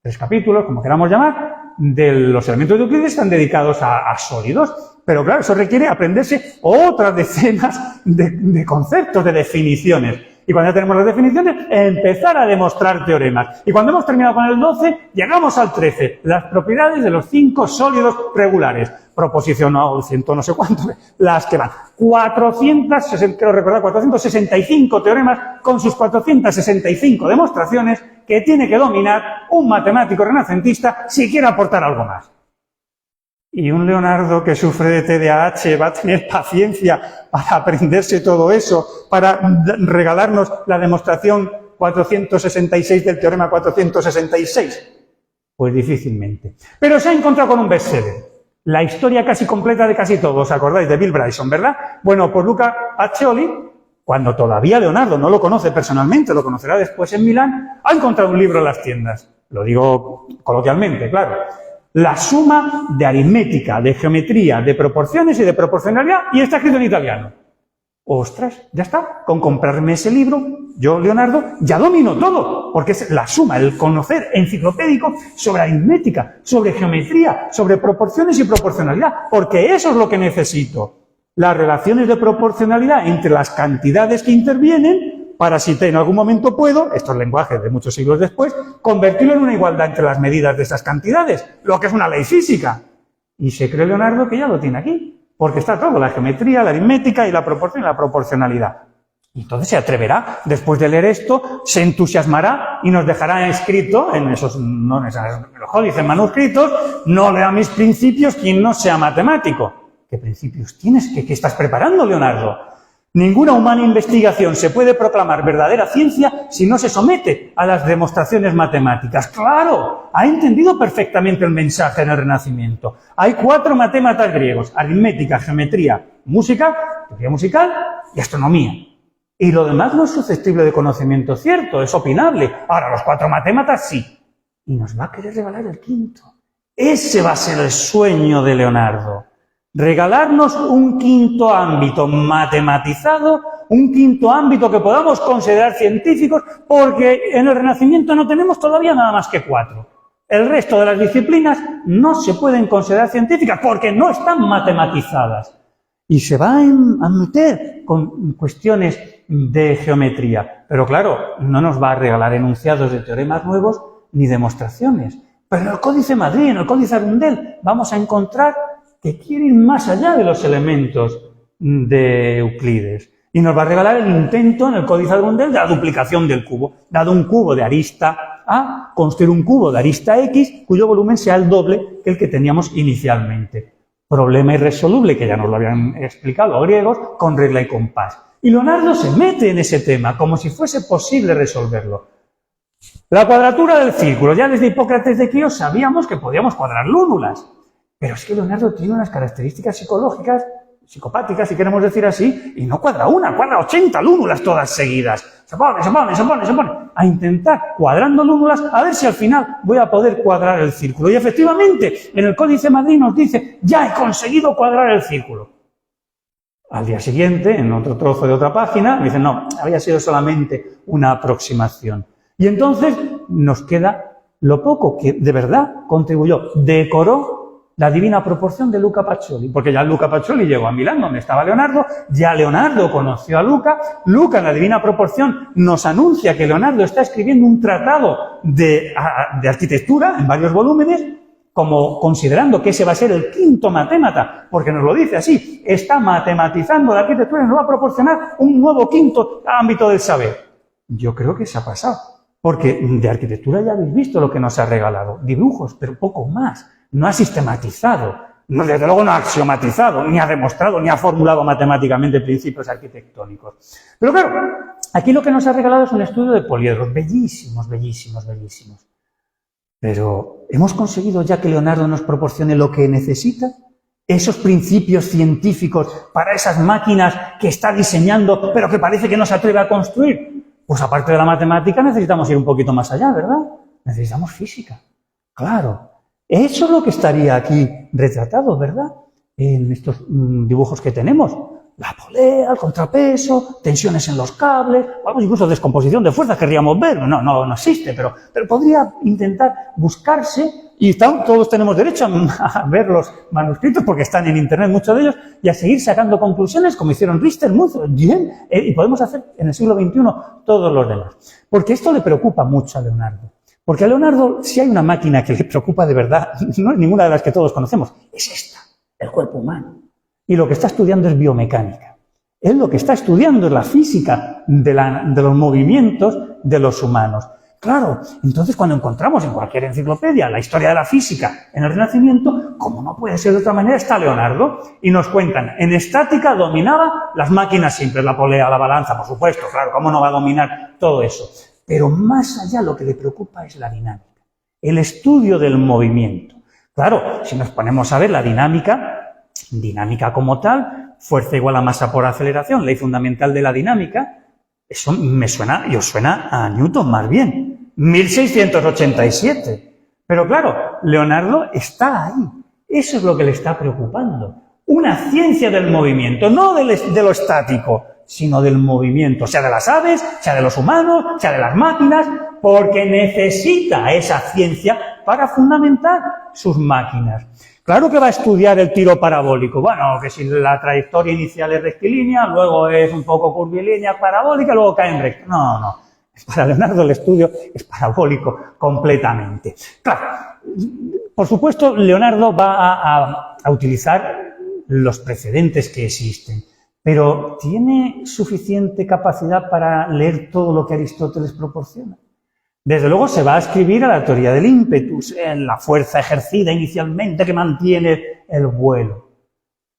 3 capítulos, como queramos llamar, de los elementos de Euclides están dedicados a sólidos. Pero claro, eso requiere aprenderse otras decenas de conceptos, de definiciones. Y cuando ya tenemos las definiciones, empezar a demostrar teoremas. Y cuando hemos terminado con el 12, llegamos al 13, las propiedades de los 5 sólidos regulares. Proposición no, 100 no sé cuánto, las que van. 465 teoremas con sus 465 demostraciones que tiene que dominar un matemático renacentista si quiere aportar algo más. Y un Leonardo que sufre de TDAH va a tener paciencia para aprenderse todo eso, para regalarnos la demostración 466 del teorema 466. Pues difícilmente. Pero se ha encontrado con un bestseller. La historia casi completa de casi todo, ¿os acordáis? De Bill Bryson, ¿verdad? Bueno, pues Luca Pacioli, cuando todavía Leonardo no lo conoce personalmente, lo conocerá después en Milán, ha encontrado un libro en las tiendas. Lo digo coloquialmente, claro. La suma de aritmética, de geometría, de proporciones y de proporcionalidad, y está escrito en italiano. ¡Ostras! Ya está. Con comprarme ese libro, yo, Leonardo, ya domino todo, porque es la suma, el conocer enciclopédico sobre aritmética, sobre geometría, sobre proporciones y proporcionalidad, porque eso es lo que necesito. Las relaciones de proporcionalidad entre las cantidades que intervienen, para si en algún momento puedo, estos lenguajes de muchos siglos después, convertirlo en una igualdad entre las medidas de esas cantidades, lo que es una ley física. Y se cree Leonardo que ya lo tiene aquí, porque está todo, la geometría, la aritmética y la proporción y la proporcionalidad. Y entonces se atreverá, después de leer esto, se entusiasmará y nos dejará escrito en esos códices manuscritos: no lea mis principios quien no sea matemático. ¿Qué principios tienes? ¿Qué estás preparando, Leonardo? Ninguna humana investigación se puede proclamar verdadera ciencia si no se somete a las demostraciones matemáticas. ¡Claro! Ha entendido perfectamente el mensaje en el Renacimiento. Hay 4 matématas griegos: aritmética, geometría, música, teoría musical y astronomía. Y lo demás no es susceptible de conocimiento cierto, es opinable. Ahora, los 4 matématas sí. Y nos va a querer regalar el 5º. Ese va a ser el sueño de Leonardo. Regalarnos un 5º ámbito matematizado, un 5º ámbito que podamos considerar científicos, porque en el Renacimiento no tenemos todavía nada más que 4. El resto de las disciplinas no se pueden considerar científicas porque no están matematizadas. Y se va a meter con cuestiones de geometría. Pero claro, no nos va a regalar enunciados de teoremas nuevos ni demostraciones. Pero en el Códice Madrid, en el Códice Arundel, vamos a encontrar que quiere ir más allá de los elementos de Euclides. Y nos va a regalar el intento en el Códice Arundel de la duplicación del cubo. Dado un cubo de arista A, construir un cubo de arista X, cuyo volumen sea el doble que el que teníamos inicialmente. Problema irresoluble, que ya nos lo habían explicado los griegos, con regla y compás. Y Leonardo se mete en ese tema, como si fuese posible resolverlo. La cuadratura del círculo. Ya desde Hipócrates de Quíos sabíamos que podíamos cuadrar lúnulas. Pero es que Leonardo tiene unas características psicológicas, psicopáticas, si queremos decir así, y no cuadra una, cuadra 80 lúnulas todas seguidas. Se pone a intentar cuadrando lúnulas a ver si al final voy a poder cuadrar el círculo. Y efectivamente, en el Códice Madrid nos dice: ya he conseguido cuadrar el círculo. Al día siguiente, en otro trozo de otra página, me dicen: no, había sido solamente una aproximación. Y entonces nos queda lo poco que de verdad contribuyó, decoró la divina proporción de Luca Pacioli, porque ya Luca Pacioli llegó a Milán, donde estaba Leonardo, ya Leonardo conoció a Luca, Luca en la divina proporción nos anuncia que Leonardo está escribiendo un tratado de arquitectura en varios volúmenes, como considerando que ese va a ser el 5º matémata, porque nos lo dice así: está matematizando la arquitectura y nos va a proporcionar un nuevo 5º ámbito del saber. Yo creo que se ha pasado, porque de arquitectura ya habéis visto lo que nos ha regalado, dibujos, pero poco más. No ha sistematizado No, desde luego no ha axiomatizado, ni ha demostrado, ni ha formulado matemáticamente principios arquitectónicos. Pero claro, aquí lo que nos ha regalado es un estudio de poliedros, bellísimos, bellísimos, bellísimos. Pero, ¿hemos conseguido ya que Leonardo nos proporcione lo que necesita? Esos principios científicos para esas máquinas que está diseñando, pero que parece que no se atreve a construir. Pues aparte de la matemática necesitamos ir un poquito más allá, ¿verdad? Necesitamos física. Claro. Eso es lo que estaría aquí retratado, ¿verdad? En estos dibujos que tenemos. La polea, el contrapeso, tensiones en los cables, o incluso descomposición de fuerzas querríamos ver. No existe, pero podría intentar buscarse, y todos tenemos derecho a ver los manuscritos porque están en internet muchos de ellos, y a seguir sacando conclusiones como hicieron Richter, bien, y podemos hacer en el siglo XXI todos los demás. Porque esto le preocupa mucho a Leonardo. Porque a Leonardo, si hay una máquina que le preocupa de verdad, no es ninguna de las que todos conocemos, es esta, el cuerpo humano. Y lo que está estudiando es biomecánica. Él lo que está estudiando es la física de los movimientos de los humanos. Claro, entonces cuando encontramos en cualquier enciclopedia la historia de la física en el Renacimiento, como no puede ser de otra manera, está Leonardo y nos cuentan, en estática dominaba las máquinas simples, la polea, la balanza, por supuesto, claro, ¿cómo no va a dominar todo eso? Pero más allá lo que le preocupa es la dinámica, el estudio del movimiento. Claro, si nos ponemos a ver la dinámica como tal, fuerza igual a masa por aceleración, ley fundamental de la dinámica, eso me suena, y os suena a Newton más bien, 1687. Pero claro, Leonardo está ahí, eso es lo que le está preocupando. Una ciencia del movimiento, no de lo estático, sino del movimiento, sea de las aves, sea de los humanos, sea de las máquinas, porque necesita esa ciencia para fundamentar sus máquinas. Claro que va a estudiar el tiro parabólico. Bueno, que si la trayectoria inicial es rectilínea, luego es un poco curvilínea parabólica, luego cae en recto. No. Para Leonardo el estudio es parabólico completamente. Claro, por supuesto, Leonardo va a utilizar los precedentes que existen, pero ¿tiene suficiente capacidad para leer todo lo que Aristóteles proporciona? Desde luego se va a escribir a la teoría del ímpetus, en la fuerza ejercida inicialmente que mantiene el vuelo.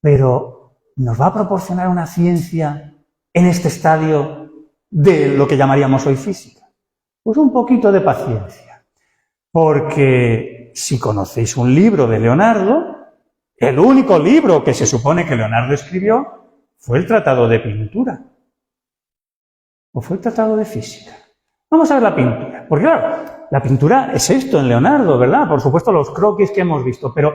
Pero ¿nos va a proporcionar una ciencia en este estadio de lo que llamaríamos hoy física? Pues un poquito de paciencia. Porque si conocéis un libro de Leonardo, el único libro que se supone que Leonardo escribió fue el Tratado de Pintura. ¿O fue el Tratado de Física? Vamos a ver la pintura, porque claro, la pintura es esto en Leonardo, ¿verdad? Por supuesto los croquis que hemos visto, pero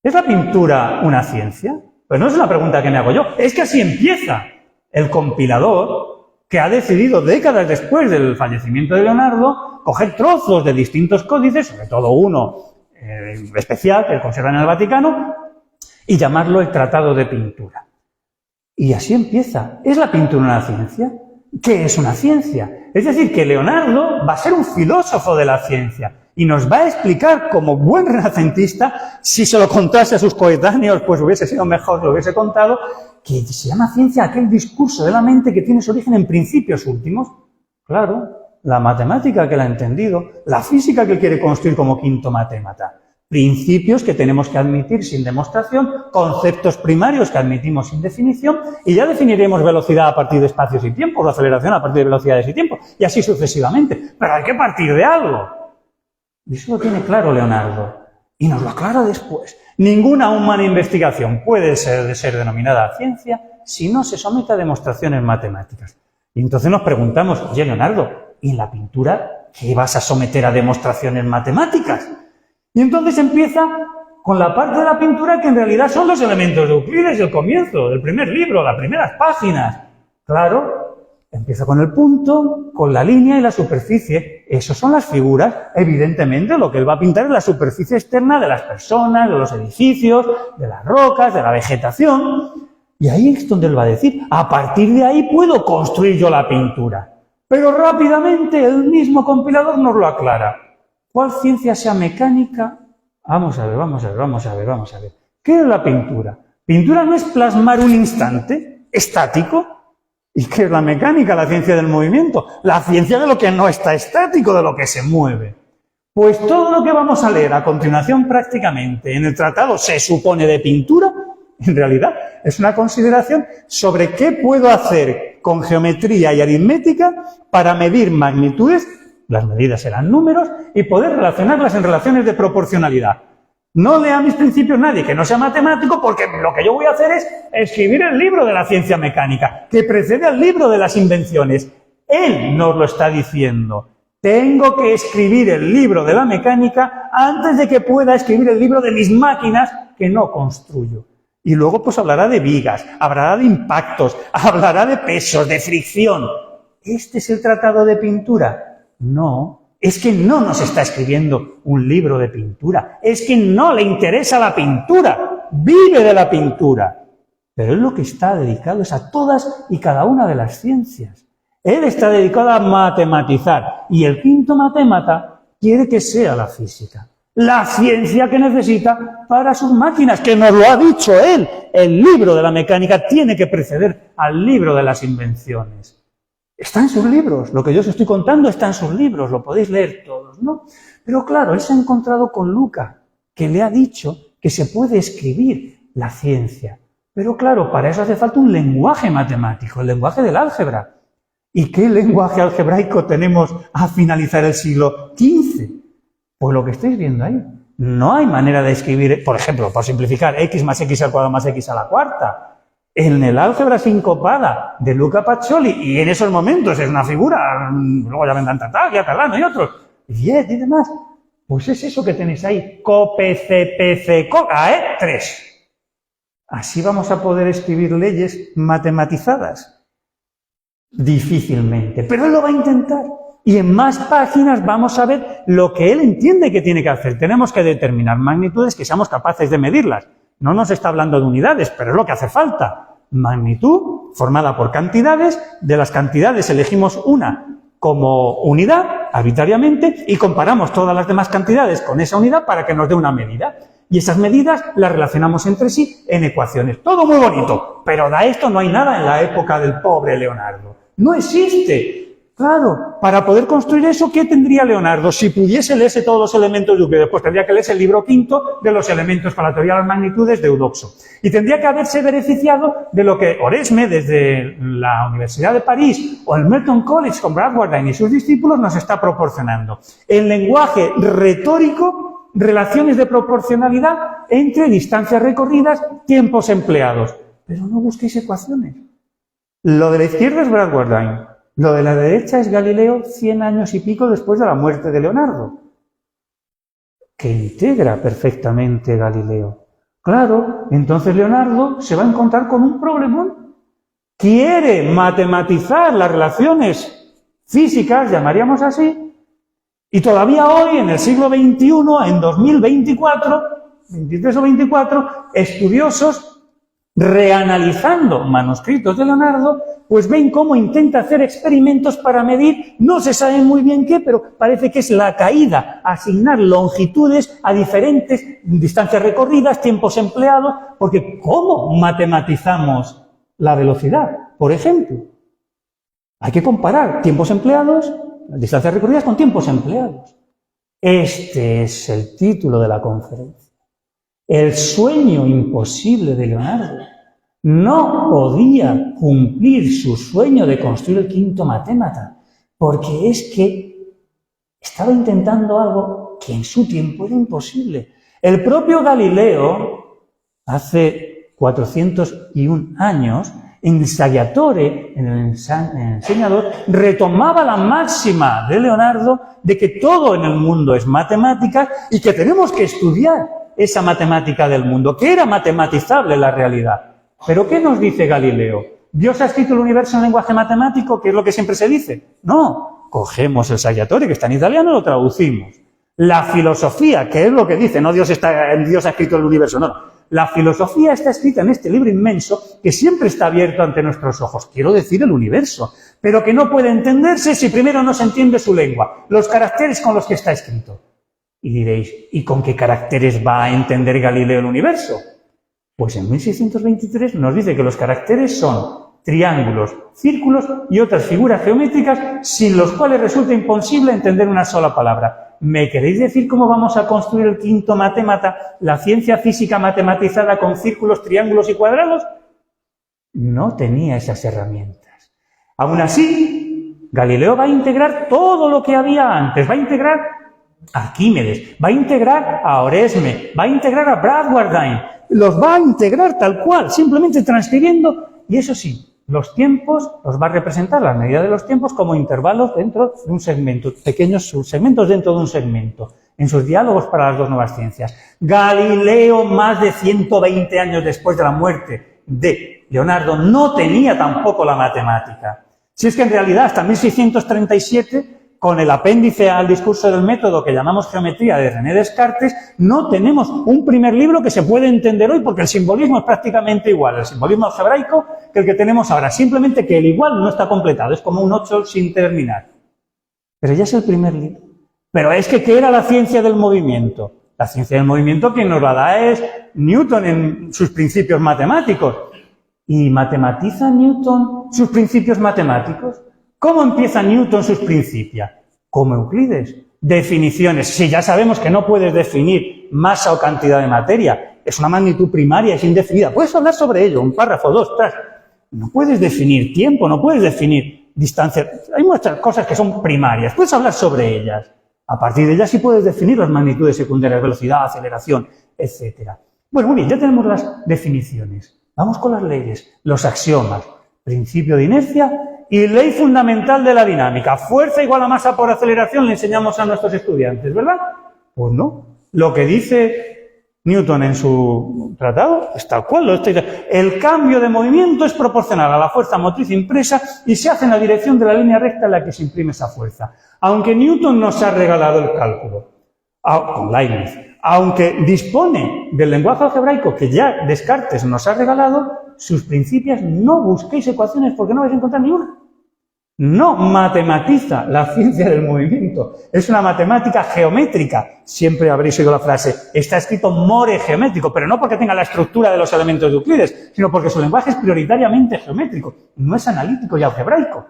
¿es la pintura una ciencia? Pues no es una pregunta que me hago yo, es que así empieza el compilador que ha decidido décadas después del fallecimiento de Leonardo coger trozos de distintos códices, sobre todo uno especial que conserva en el Vaticano, y llamarlo el Tratado de Pintura. Y así empieza. ¿Es la pintura una ciencia? ¿Qué es una ciencia? Es decir, que Leonardo va a ser un filósofo de la ciencia y nos va a explicar como buen renacentista, si se lo contase a sus coetáneos, pues hubiese sido mejor, lo hubiese contado, que se llama ciencia aquel discurso de la mente que tiene su origen en principios últimos. Claro, la matemática que la ha entendido, la física que él quiere construir como quinto matémata. Principios que tenemos que admitir sin demostración, conceptos primarios que admitimos sin definición, y ya definiremos velocidad a partir de espacios y tiempos, la aceleración a partir de velocidades y tiempos, y así sucesivamente. Pero hay que partir de algo. Y eso lo tiene claro Leonardo, y nos lo aclara después. Ninguna humana investigación puede ser denominada ciencia si no se somete a demostraciones matemáticas. Y entonces nos preguntamos, oye Leonardo, ¿y en la pintura qué vas a someter a demostraciones matemáticas? Y entonces empieza con la parte de la pintura que en realidad son los elementos de Euclides y el comienzo del primer libro, las primeras páginas. Claro, empieza con el punto, con la línea y la superficie. Esas son las figuras. Evidentemente, lo que él va a pintar es la superficie externa de las personas, de los edificios, de las rocas, de la vegetación. Y ahí es donde él va a decir, a partir de ahí puedo construir yo la pintura. Pero rápidamente el mismo compilador nos lo aclara. ¿Cuál ciencia sea mecánica? Vamos a ver. ¿Qué es la pintura? Pintura no es plasmar un instante estático. ¿Y qué es la mecánica? La ciencia del movimiento. La ciencia de lo que no está estático, de lo que se mueve. Pues todo lo que vamos a leer a continuación prácticamente en el tratado se supone de pintura, en realidad es una consideración sobre qué puedo hacer con geometría y aritmética para medir magnitudes, las medidas serán números, y poder relacionarlas en relaciones de proporcionalidad. No lea mis principios nadie que no sea matemático, porque lo que yo voy a hacer es escribir el libro de la ciencia mecánica, que precede al libro de las invenciones. Él nos lo está diciendo. Tengo que escribir el libro de la mecánica antes de que pueda escribir el libro de mis máquinas que no construyo. Y luego pues hablará de vigas, hablará de impactos, hablará de pesos, de fricción. ¿Este es el tratado de pintura? No, es que no nos está escribiendo un libro de pintura, es que no le interesa la pintura, vive de la pintura. Pero él lo que está dedicado es a todas y cada una de las ciencias. Él está dedicado a matematizar, y el quinto matémata quiere que sea la física, la ciencia que necesita para sus máquinas, que nos lo ha dicho él. El libro de la mecánica tiene que preceder al libro de las invenciones. Está en sus libros, lo que yo os estoy contando está en sus libros, lo podéis leer todos, ¿no? Pero claro, él se ha encontrado con Luca, que le ha dicho que se puede escribir la ciencia. Pero claro, para eso hace falta un lenguaje matemático, el lenguaje del álgebra. ¿Y qué lenguaje algebraico tenemos a finalizar el siglo XV? Pues lo que estáis viendo ahí. No hay manera de escribir, por ejemplo, por simplificar, x más x al cuadrado más x a la cuarta. En el álgebra sincopada de Luca Pacioli, y en esos momentos es una figura, luego ya vendrán Tartaglia, Cardano y otros, y demás. Pues es eso que tenéis ahí, COPCPC, COCA, 3. Así vamos a poder escribir leyes matematizadas. Difícilmente, pero él lo va a intentar. Y en más páginas vamos a ver lo que él entiende que tiene que hacer. Tenemos que determinar magnitudes que seamos capaces de medirlas. No nos está hablando de unidades, pero es lo que hace falta. Magnitud formada por cantidades. De las cantidades elegimos una como unidad, arbitrariamente, y comparamos todas las demás cantidades con esa unidad para que nos dé una medida. Y esas medidas las relacionamos entre sí en ecuaciones. Todo muy bonito, pero de esto no hay nada en la época del pobre Leonardo. No existe. Claro, para poder construir eso, ¿qué tendría Leonardo? Si pudiese leerse todos los elementos de Euclides, pues tendría que leerse el libro quinto de los elementos para la teoría de las magnitudes de Eudoxo. Y tendría que haberse beneficiado de lo que Oresme, desde la Universidad de París, o el Merton College con Bradwardine y sus discípulos, nos está proporcionando. El lenguaje retórico, relaciones de proporcionalidad entre distancias recorridas, tiempos empleados. Pero no busquéis ecuaciones. Lo de la izquierda es Bradwardine. Lo de la derecha es Galileo 100 años y pico después de la muerte de Leonardo, que integra perfectamente Galileo. Claro, entonces Leonardo se va a encontrar con un problemón. Quiere matematizar las relaciones físicas, llamaríamos así, y todavía hoy, en el siglo XXI, en 2024, 23 o 24, estudiosos reanalizando manuscritos de Leonardo, pues ven cómo intenta hacer experimentos para medir, no se sabe muy bien qué, pero parece que es la caída, asignar longitudes a diferentes distancias recorridas, tiempos empleados, porque ¿cómo matematizamos la velocidad? Por ejemplo, hay que comparar tiempos empleados, distancias recorridas con tiempos empleados. Este es el título de la conferencia. El sueño imposible de Leonardo. No podía cumplir su sueño de construir el quinto matémata, porque es que estaba intentando algo que en su tiempo era imposible. El propio Galileo, hace 401 años, en el Saggiatore, en el enseñador, retomaba la máxima de Leonardo de que todo en el mundo es matemática y que tenemos que estudiar esa matemática del mundo, que era matematizable la realidad. ¿Pero qué nos dice Galileo? ¿Dios ha escrito el universo en lenguaje matemático, que es lo que siempre se dice? No, cogemos el Saggiatore, que está en italiano, y lo traducimos. La filosofía, que es lo que dice, no Dios ha escrito el universo, no. La filosofía está escrita en este libro inmenso que siempre está abierto ante nuestros ojos, quiero decir el universo, pero que no puede entenderse si primero no se entiende su lengua, los caracteres con los que está escrito. Y diréis, ¿y con qué caracteres va a entender Galileo el universo? Pues en 1623 nos dice que los caracteres son triángulos, círculos y otras figuras geométricas sin los cuales resulta imposible entender una sola palabra. ¿Me queréis decir cómo vamos a construir el quinto matémata, la ciencia física matematizada con círculos, triángulos y cuadrados? No tenía esas herramientas. Aún así, Galileo va a integrar todo lo que había antes, va a integrar a Arquímedes, va a integrar a Oresme, va a integrar a Bradwardine, los va a integrar tal cual, simplemente transcribiendo, y eso sí, los tiempos los va a representar, la medida de los tiempos, como intervalos dentro de un segmento, pequeños subsegmentos dentro de un segmento, en sus diálogos para las dos nuevas ciencias. Galileo, más de 120 años después de la muerte de Leonardo, no tenía tampoco la matemática. Si es que en realidad hasta 1637, con el apéndice al discurso del método que llamamos Geometría de René Descartes, no tenemos un primer libro que se puede entender hoy porque el simbolismo es prácticamente igual, el simbolismo algebraico, que el que tenemos ahora, simplemente que el igual no está completado, es como un 8 sin terminar. Pero ya es el primer libro. Pero es que, ¿qué era la ciencia del movimiento? La ciencia del movimiento quien nos la da es Newton en sus principios matemáticos. ¿Y matematiza Newton sus principios matemáticos? ¿Cómo empieza Newton sus principios? Como Euclides. Definiciones. Si ya sabemos que no puedes definir masa o cantidad de materia, es una magnitud primaria, es indefinida. Puedes hablar sobre ello, un párrafo, 2, 3. No puedes definir tiempo, no puedes definir distancia. Hay muchas cosas que son primarias, puedes hablar sobre ellas. A partir de ellas sí puedes definir las magnitudes secundarias, velocidad, aceleración, etc. Bueno, muy bien, ya tenemos las definiciones. Vamos con las leyes, los axiomas. Principio de inercia y ley fundamental de la dinámica. Fuerza igual a masa por aceleración le enseñamos a nuestros estudiantes, ¿verdad? Pues no. Lo que dice Newton en su tratado es tal cual lo está diciendo. El cambio de movimiento es proporcional a la fuerza motriz impresa y se hace en la dirección de la línea recta en la que se imprime esa fuerza. Aunque Newton nos ha regalado el cálculo, con Leibniz, aunque dispone del lenguaje algebraico que ya Descartes nos ha regalado, sus principios no busquéis ecuaciones porque no vais a encontrar ni una. No matematiza la ciencia del movimiento, es una matemática geométrica. Siempre habréis oído la frase, está escrito more geométrico, pero no porque tenga la estructura de los elementos de Euclides, sino porque su lenguaje es prioritariamente geométrico, no es analítico y algebraico.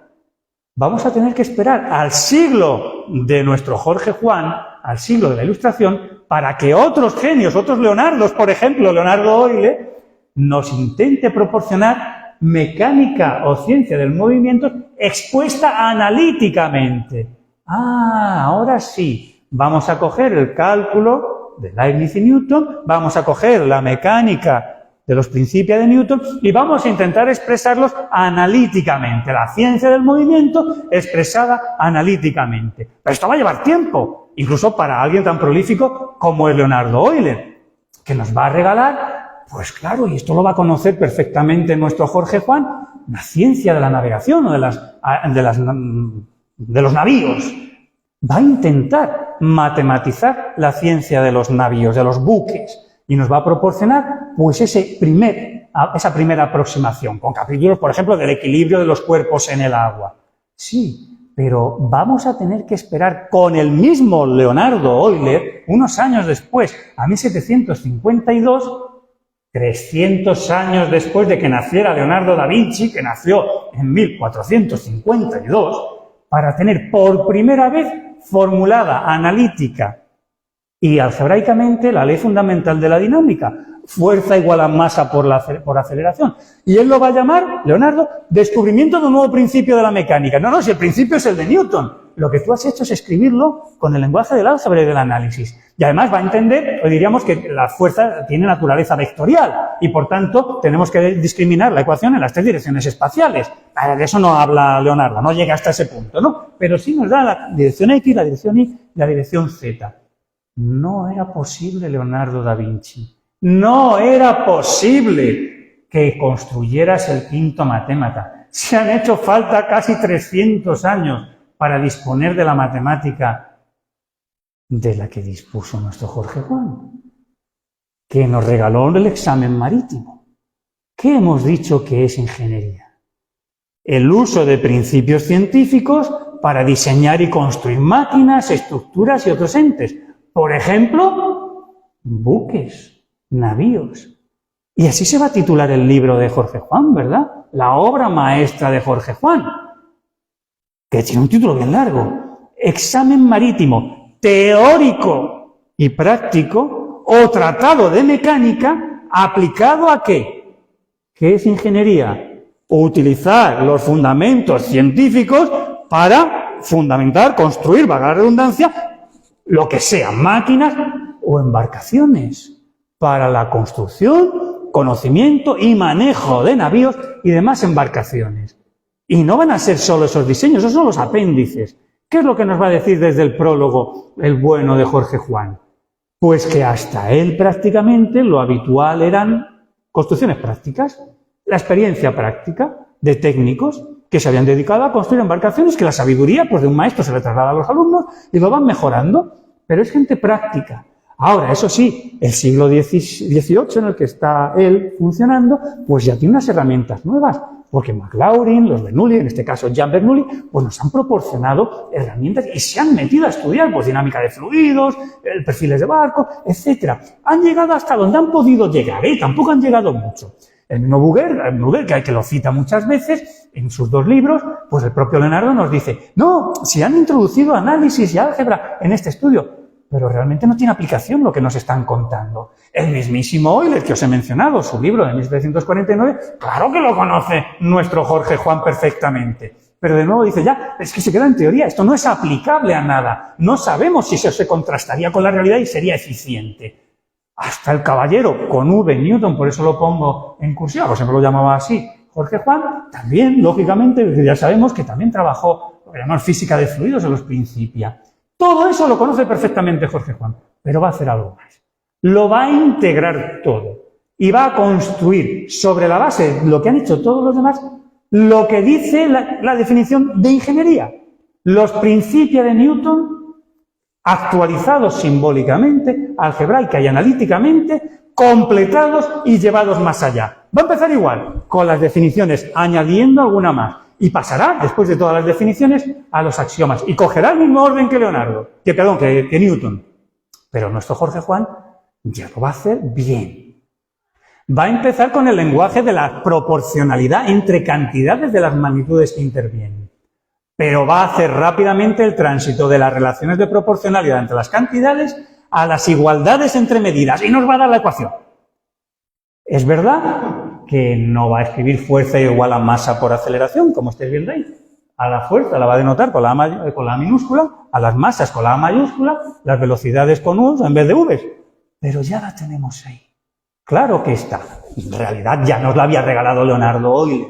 Vamos a tener que esperar al siglo de nuestro Jorge Juan, al siglo de la Ilustración, para que otros genios, otros Leonardos, por ejemplo, Leonardo Euler, nos intente proporcionar mecánica o ciencia del movimiento expuesta analíticamente. Ah, ahora sí, vamos a coger el cálculo de Leibniz y Newton, vamos a coger la mecánica de los principios de Newton y vamos a intentar expresarlos analíticamente, la ciencia del movimiento expresada analíticamente. Pero esto va a llevar tiempo, incluso para alguien tan prolífico como es Leonardo Euler, que nos va a regalar, pues claro, y esto lo va a conocer perfectamente nuestro Jorge Juan, la ciencia de la navegación o de los navíos. Va a intentar matematizar la ciencia de los navíos, de los buques, y nos va a proporcionar pues esa primera aproximación, con capítulos, por ejemplo, del equilibrio de los cuerpos en el agua. Sí, pero vamos a tener que esperar con el mismo Leonardo Euler, unos años después, a 1752, 300 años después de que naciera Leonardo da Vinci, que nació en 1452, para tener por primera vez formulada analítica y algebraicamente la ley fundamental de la dinámica, fuerza igual a masa por aceleración. Y él lo va a llamar, Leonardo, descubrimiento de un nuevo principio de la mecánica. No, si el principio es el de Newton. Lo que tú has hecho es escribirlo con el lenguaje del álgebra y del análisis. Y además va a entender, o diríamos que la fuerza tiene naturaleza vectorial y por tanto tenemos que discriminar la ecuación en las 3 direcciones espaciales. De eso no habla Leonardo, no llega hasta ese punto, ¿no? Pero sí nos da la dirección X, la dirección Y y la dirección Z. No era posible, Leonardo da Vinci. No era posible que construyeras el quinto matémata. Se han hecho falta casi 300 años para disponer de la matemática de la que dispuso nuestro Jorge Juan, que nos regaló el examen marítimo. ¿Qué hemos dicho que es ingeniería? El uso de principios científicos para diseñar y construir máquinas, estructuras y otros entes. Por ejemplo, buques, navíos. Y así se va a titular el libro de Jorge Juan, ¿verdad? La obra maestra de Jorge Juan, que tiene un título bien largo. Examen marítimo. teórico y práctico o tratado de mecánica aplicado ¿a qué? ¿Qué es ingeniería? Utilizar los fundamentos científicos para fundamentar, construir, valga la redundancia, lo que sea, máquinas o embarcaciones para la construcción, conocimiento y manejo de navíos y demás embarcaciones. Y no van a ser solo esos diseños, esos son los apéndices. ¿Qué es lo que nos va a decir desde el prólogo el bueno de Jorge Juan? Pues que hasta él prácticamente lo habitual eran construcciones prácticas, la experiencia práctica de técnicos que se habían dedicado a construir embarcaciones que la sabiduría pues, de un maestro se le traslada a los alumnos y lo van mejorando, pero es gente práctica. Ahora, eso sí, el siglo XVIII en el que está él funcionando, pues ya tiene unas herramientas nuevas, porque McLaurin, los Bernoulli, en este caso Jean Bernoulli, pues nos han proporcionado herramientas y se han metido a estudiar pues dinámica de fluidos, perfiles de barco, etc. Han llegado hasta donde han podido llegar, tampoco han llegado mucho. El mismo Bouguer, que lo cita muchas veces en sus dos libros, pues el propio Leonardo nos dice, no, si han introducido análisis y álgebra en este estudio, pero realmente no tiene aplicación lo que nos están contando. El mismísimo Euler, que os he mencionado, su libro de 1749, claro que lo conoce nuestro Jorge Juan perfectamente. Pero de nuevo dice, ya, es que se queda en teoría, esto no es aplicable a nada. No sabemos si eso se contrastaría con la realidad y sería eficiente. Hasta el caballero, con V, Newton, por eso lo pongo en cursiva, por siempre lo llamaba así, Jorge Juan, también, lógicamente, ya sabemos que también trabajó, lo que llamamos física de fluidos en los Principia. Todo eso lo conoce perfectamente Jorge Juan, pero va a hacer algo más. Lo va a integrar todo y va a construir sobre la base de lo que han hecho todos los demás lo que dice la definición de ingeniería. Los principios de Newton actualizados simbólicamente, algebraica y analíticamente, completados y llevados más allá. Va a empezar igual, con las definiciones, añadiendo alguna más. Y pasará, después de todas las definiciones, a los axiomas. Y cogerá el mismo orden que que Newton. Pero nuestro Jorge Juan ya lo va a hacer bien. Va a empezar con el lenguaje de la proporcionalidad entre cantidades de las magnitudes que intervienen. Pero va a hacer rápidamente el tránsito de las relaciones de proporcionalidad entre las cantidades a las igualdades entre medidas. Y nos va a dar la ecuación. Es verdad que no va a escribir fuerza igual a masa por aceleración, como estáis viendo ahí. A la fuerza la va a denotar con la A minúscula, a las masas con la A mayúscula, las velocidades con U en vez de V. Pero ya la tenemos ahí. Claro que está. En realidad ya nos la había regalado Leonardo Euler.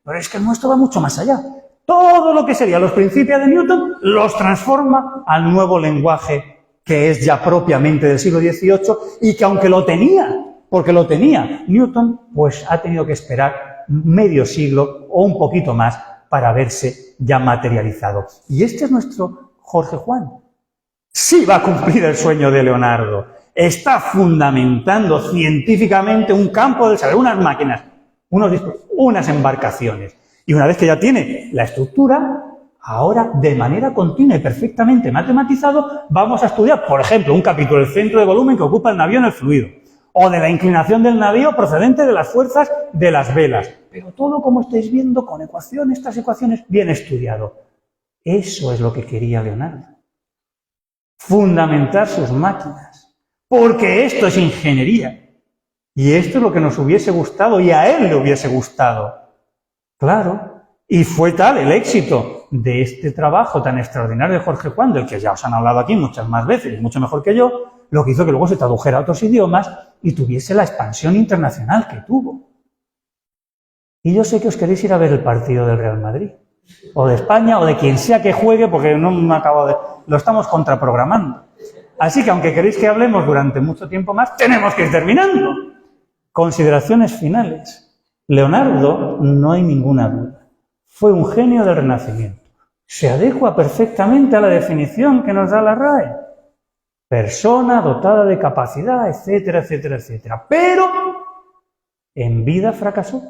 Pero es que el nuestro va mucho más allá. Todo lo que serían los principios de Newton los transforma al nuevo lenguaje que es ya propiamente del siglo XVIII y que aunque lo tenía, porque lo tenía Newton, pues ha tenido que esperar medio siglo o un poquito más para verse ya materializado. Y este es nuestro Jorge Juan. Sí va a cumplir el sueño de Leonardo. Está fundamentando científicamente un campo del saber, unas máquinas, unas embarcaciones. Y una vez que ya tiene la estructura, ahora de manera continua y perfectamente matematizado, vamos a estudiar, por ejemplo, un capítulo del centro de volumen que ocupa el navío en el fluido. O de la inclinación del navío procedente de las fuerzas de las velas. Pero todo, como estáis viendo, con ecuaciones, estas ecuaciones, bien estudiado. Eso es lo que quería Leonardo. Fundamentar sus máquinas. Porque esto es ingeniería. Y esto es lo que nos hubiese gustado y a él le hubiese gustado. Claro. Y fue tal el éxito de este trabajo tan extraordinario de Jorge Juan, del que ya os han hablado aquí muchas más veces y mucho mejor que yo, lo que hizo que luego se tradujera a otros idiomas y tuviese la expansión internacional que tuvo. Y yo sé que os queréis ir a ver el partido del Real Madrid, o de España, o de quien sea que juegue, porque no me acabo de... lo estamos contraprogramando. Así que aunque queréis que hablemos durante mucho tiempo más, tenemos que ir terminando. Consideraciones finales. Leonardo, no hay ninguna duda, fue un genio del Renacimiento. Se adecua perfectamente a la definición que nos da la RAE. Persona dotada de capacidad, etcétera, etcétera, etcétera. Pero en vida fracasó.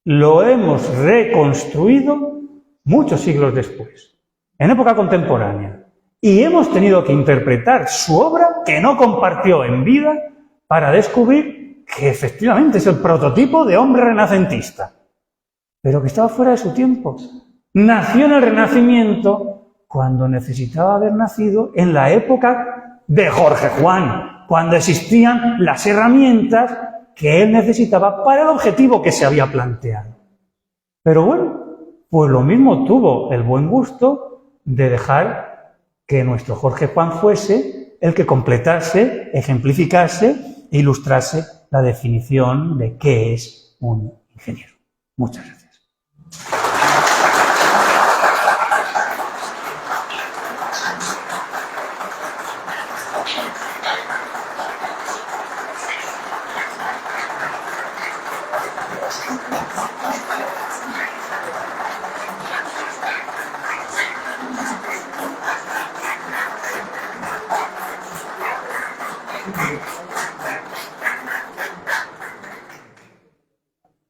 Lo hemos reconstruido muchos siglos después, en época contemporánea. Y hemos tenido que interpretar su obra, que no compartió en vida, para descubrir que efectivamente es el prototipo de hombre renacentista, pero que estaba fuera de su tiempo. Nació en el Renacimiento cuando necesitaba haber nacido en la época de Jorge Juan, cuando existían las herramientas que él necesitaba para el objetivo que se había planteado. Pero bueno, pues lo mismo tuvo el buen gusto de dejar que nuestro Jorge Juan fuese el que completase, ejemplificase e ilustrase la definición de qué es un ingeniero. Muchas gracias.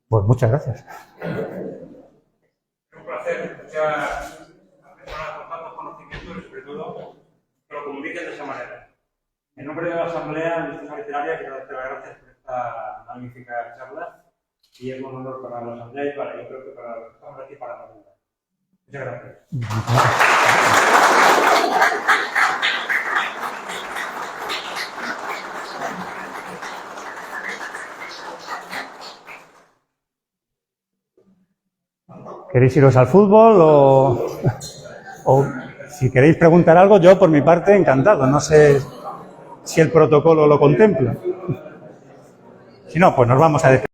Pues muchas gracias. Es un placer escuchar a personas con tantos conocimientos y sobre todo que lo comuniquen de esa manera. En nombre de la Asamblea de Industria Literaria quiero darte las gracias por esta magnífica charla y es un honor para la Asamblea y para, yo creo que para los que estamos aquí para la comunidad. Muchas gracias. ¿Queréis iros al fútbol o si queréis preguntar algo? Yo, por mi parte, encantado. No sé si el protocolo lo contempla. Si no, pues nos vamos a despedir.